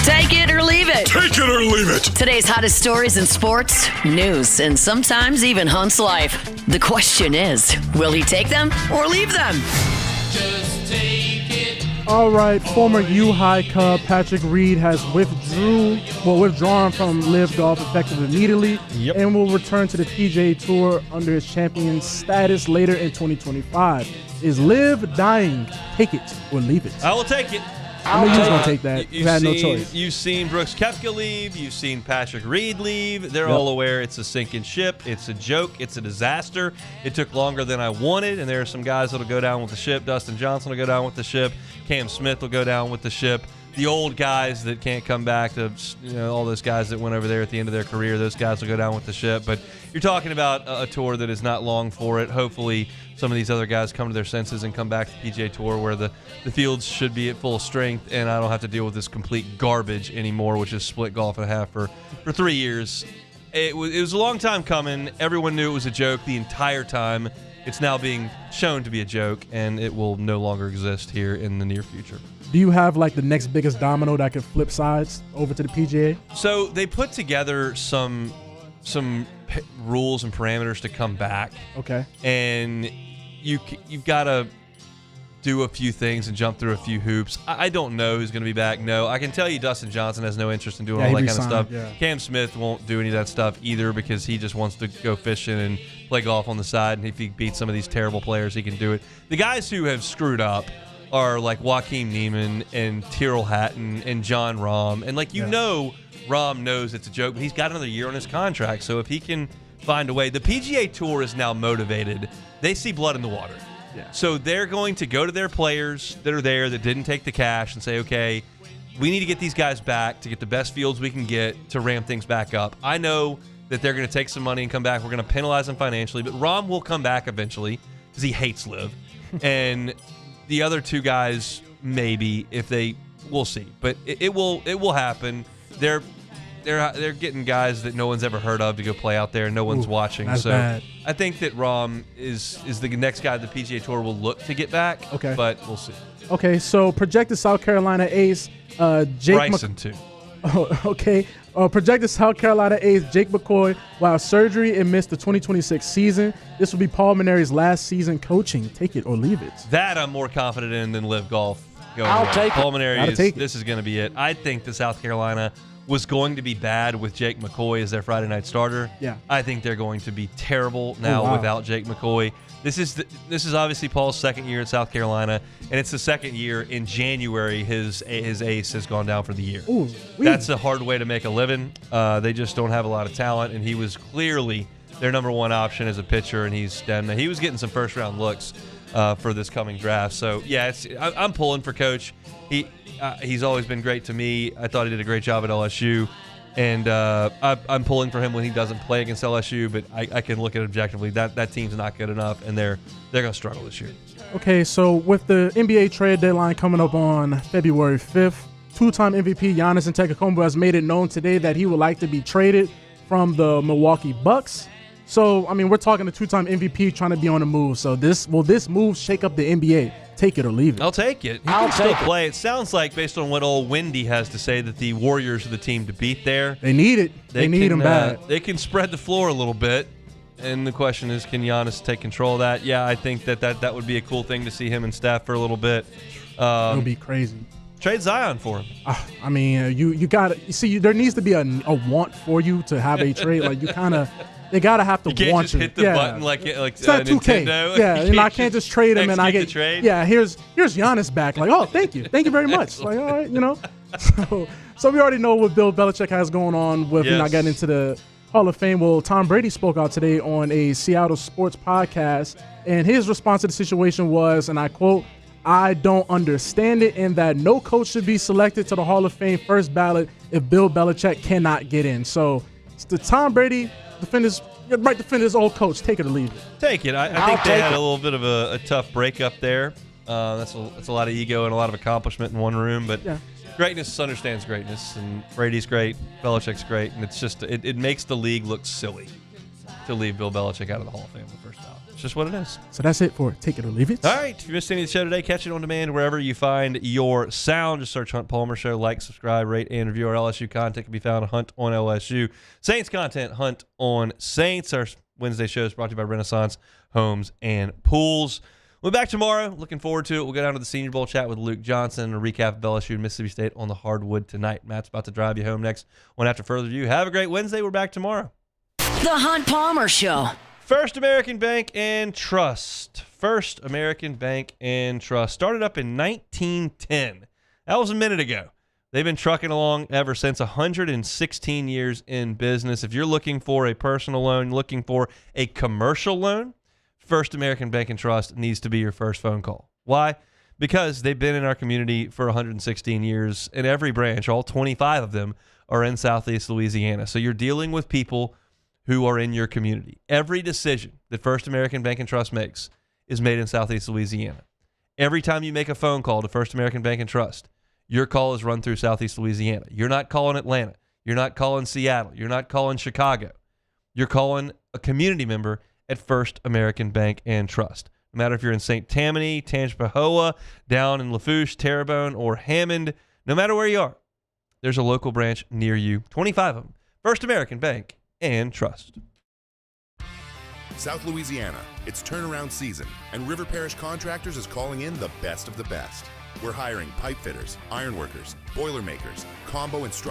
Take it or leave it. Take it or leave it. Today's hottest stories in sports, news, and sometimes even Hunt's life. The question is, will he take them or leave them? Just take it. All right, former U-High Cub Patrick Reed has withdrawn from Live Golf effective immediately and will return to the PGA Tour under his champion status later in 2025. Is Live dying? Take it or leave it? I will take it. I know you was going to take that. You had no choice. You've seen Brooks Koepka leave. You've seen Patrick Reed leave. They're all aware it's a sinking ship. It's a joke. It's a disaster. It took longer than I wanted, and there are some guys that will go down with the ship. Dustin Johnson will go down with the ship. Cam Smith will go down with the ship. The old guys that can't come back, all those guys that went over there at the end of their career, those guys will go down with the ship. But you're talking about a tour that is not long for it. Hopefully some of these other guys come to their senses and come back to the PGA Tour where the fields should be at full strength, and I don't have to deal with this complete garbage anymore, which is split golf in half for 3 years. It was a long time coming. Everyone knew it was a joke the entire time. It's now being shown to be a joke, and it will no longer exist here in the near future. Do you have like the next biggest domino that could flip sides over to the PGA? So they put together some rules and parameters to come back. Okay. And you've got to do a few things and jump through a few hoops. I don't know who's going to be back. No, I can tell you Dustin Johnson has no interest in doing all that kind of stuff. Yeah. Cam Smith won't do any of that stuff either because he just wants to go fishing and play golf on the side. And if he beats some of these terrible players, he can do it. The guys who have screwed up are like Joaquin Neiman and Tyrrell Hatton and John Rahm. And Rahm knows it's a joke, but he's got another year on his contract. So if he can find a way, the PGA Tour is now motivated. They see blood in the water. Yeah. So they're going to go to their players that are there that didn't take the cash and say, okay, we need to get these guys back to get the best fields we can get to ramp things back up. I know that they're going to take some money and come back. We're going to penalize them financially, but Rahm will come back eventually because he hates Live. And the other two guys, maybe, we'll see. But it will happen. They're getting guys that no one's ever heard of to go play out there. No one's watching. So bad. I think that Rahm is the next guy the PGA Tour will look to get back. Okay. But we'll see. Okay, so projected South Carolina ace Jake Bryson too. Oh, okay. Projected South Carolina ace Jake McCoy will have surgery and miss the 2026 season. This will be Paul Mainieri's last season coaching. Take it or leave it. That I'm more confident in than Live Golf. I'll take Paul Mainieri. This is going to be it. I think the South Carolina was going to be bad with Jake McCoy as their Friday night starter. Yeah. I think they're going to be terrible now without Jake McCoy. This is obviously Paul's second year at South Carolina, and it's the second year in January his ace has gone down for the year. Ooh, that's a hard way to make a living. They just don't have a lot of talent, and he was clearly their number one option as a pitcher, and he's done. He was getting some first-round looks for this coming draft. So, yeah, I'm pulling for Coach. He's always been great to me. I thought he did a great job at LSU. And I'm pulling for him when he doesn't play against LSU, but I can look at it objectively. That team's not good enough, and they're going to struggle this year. Okay, so with the NBA trade deadline coming up on February 5th, two-time MVP Giannis Antetokounmpo has made it known today that he would like to be traded from the Milwaukee Bucks. So, I mean, we're talking a 2-time MVP trying to be on the move. So this move shake up the NBA? Take it or leave it. I'll take it. He can still play. It sounds like, based on what old Wendy has to say, that the Warriors are the team to beat there. They need it. They need him bad. They can spread the floor a little bit. And the question is, can Giannis take control of that? Yeah, I think that would be a cool thing to see him and Steph for a little bit. It would be crazy. Trade Zion for him. I mean, you got to see. There needs to be a want for you to have a trade. Like they gotta have to you can't want just hit the button like it's not 2K. Nintendo. Yeah, I can't just trade him and I get the trade. Yeah, here's Giannis back. Like, oh, thank you very much. Like, all right, So we already know what Bill Belichick has going on with not getting into the Hall of Fame. Well, Tom Brady spoke out today on a Seattle sports podcast, and his response to the situation was, and I quote, "I don't understand it, in that no coach should be selected to the Hall of Fame first ballot if Bill Belichick cannot get in." So it's the Tom Brady defend his old coach. Take it or leave it. Take it. I think they had a little bit of a tough breakup there. That's a lot of ego and a lot of accomplishment in one room. But greatness understands greatness, and Brady's great, Belichick's great, and it's just it makes the league look silly to leave Bill Belichick out of the Hall of Fame the first time. It's just what it is. So that's it for Take It or Leave It. All right. If you missed any of the show today, catch it on demand wherever you find your sound. Just search Hunt Palmer Show. Like, subscribe, rate, and review. Our LSU content can be found on Hunt on LSU. Saints content, Hunt on Saints. Our Wednesday show is brought to you by Renaissance Homes and Pools. We'll be back tomorrow. Looking forward to it. We'll go down to the Senior Bowl chat with Luke Johnson and a recap of LSU and Mississippi State on the hardwood tonight. Matt's about to drive you home next one after further review. Have a great Wednesday. We're back tomorrow. The Hunt Palmer Show. First American Bank and Trust. First American Bank and Trust. Started up in 1910. That was a minute ago. They've been trucking along ever since. 116 years in business. If you're looking for a personal loan, looking for a commercial loan, First American Bank and Trust needs to be your first phone call. Why? Because they've been in our community for 116 years, and every branch, all 25 of them, are in Southeast Louisiana. So you're dealing with people who are in your community. Every decision that First American Bank and Trust makes is made in Southeast Louisiana. Every time you make a phone call to First American Bank and Trust, your call is run through Southeast Louisiana. You're not calling Atlanta. You're not calling Seattle. You're not calling Chicago. You're calling a community member at First American Bank and Trust. No matter if you're in St. Tammany, Tangipahoa, down in Lafourche, Terrebonne, or Hammond, no matter where you are, there's a local branch near you. 25 of them. First American Bank and Trust. South Louisiana, it's turnaround season, and River Parish Contractors is calling in the best of the best. We're hiring pipe fitters, ironworkers, boilermakers, combo and structural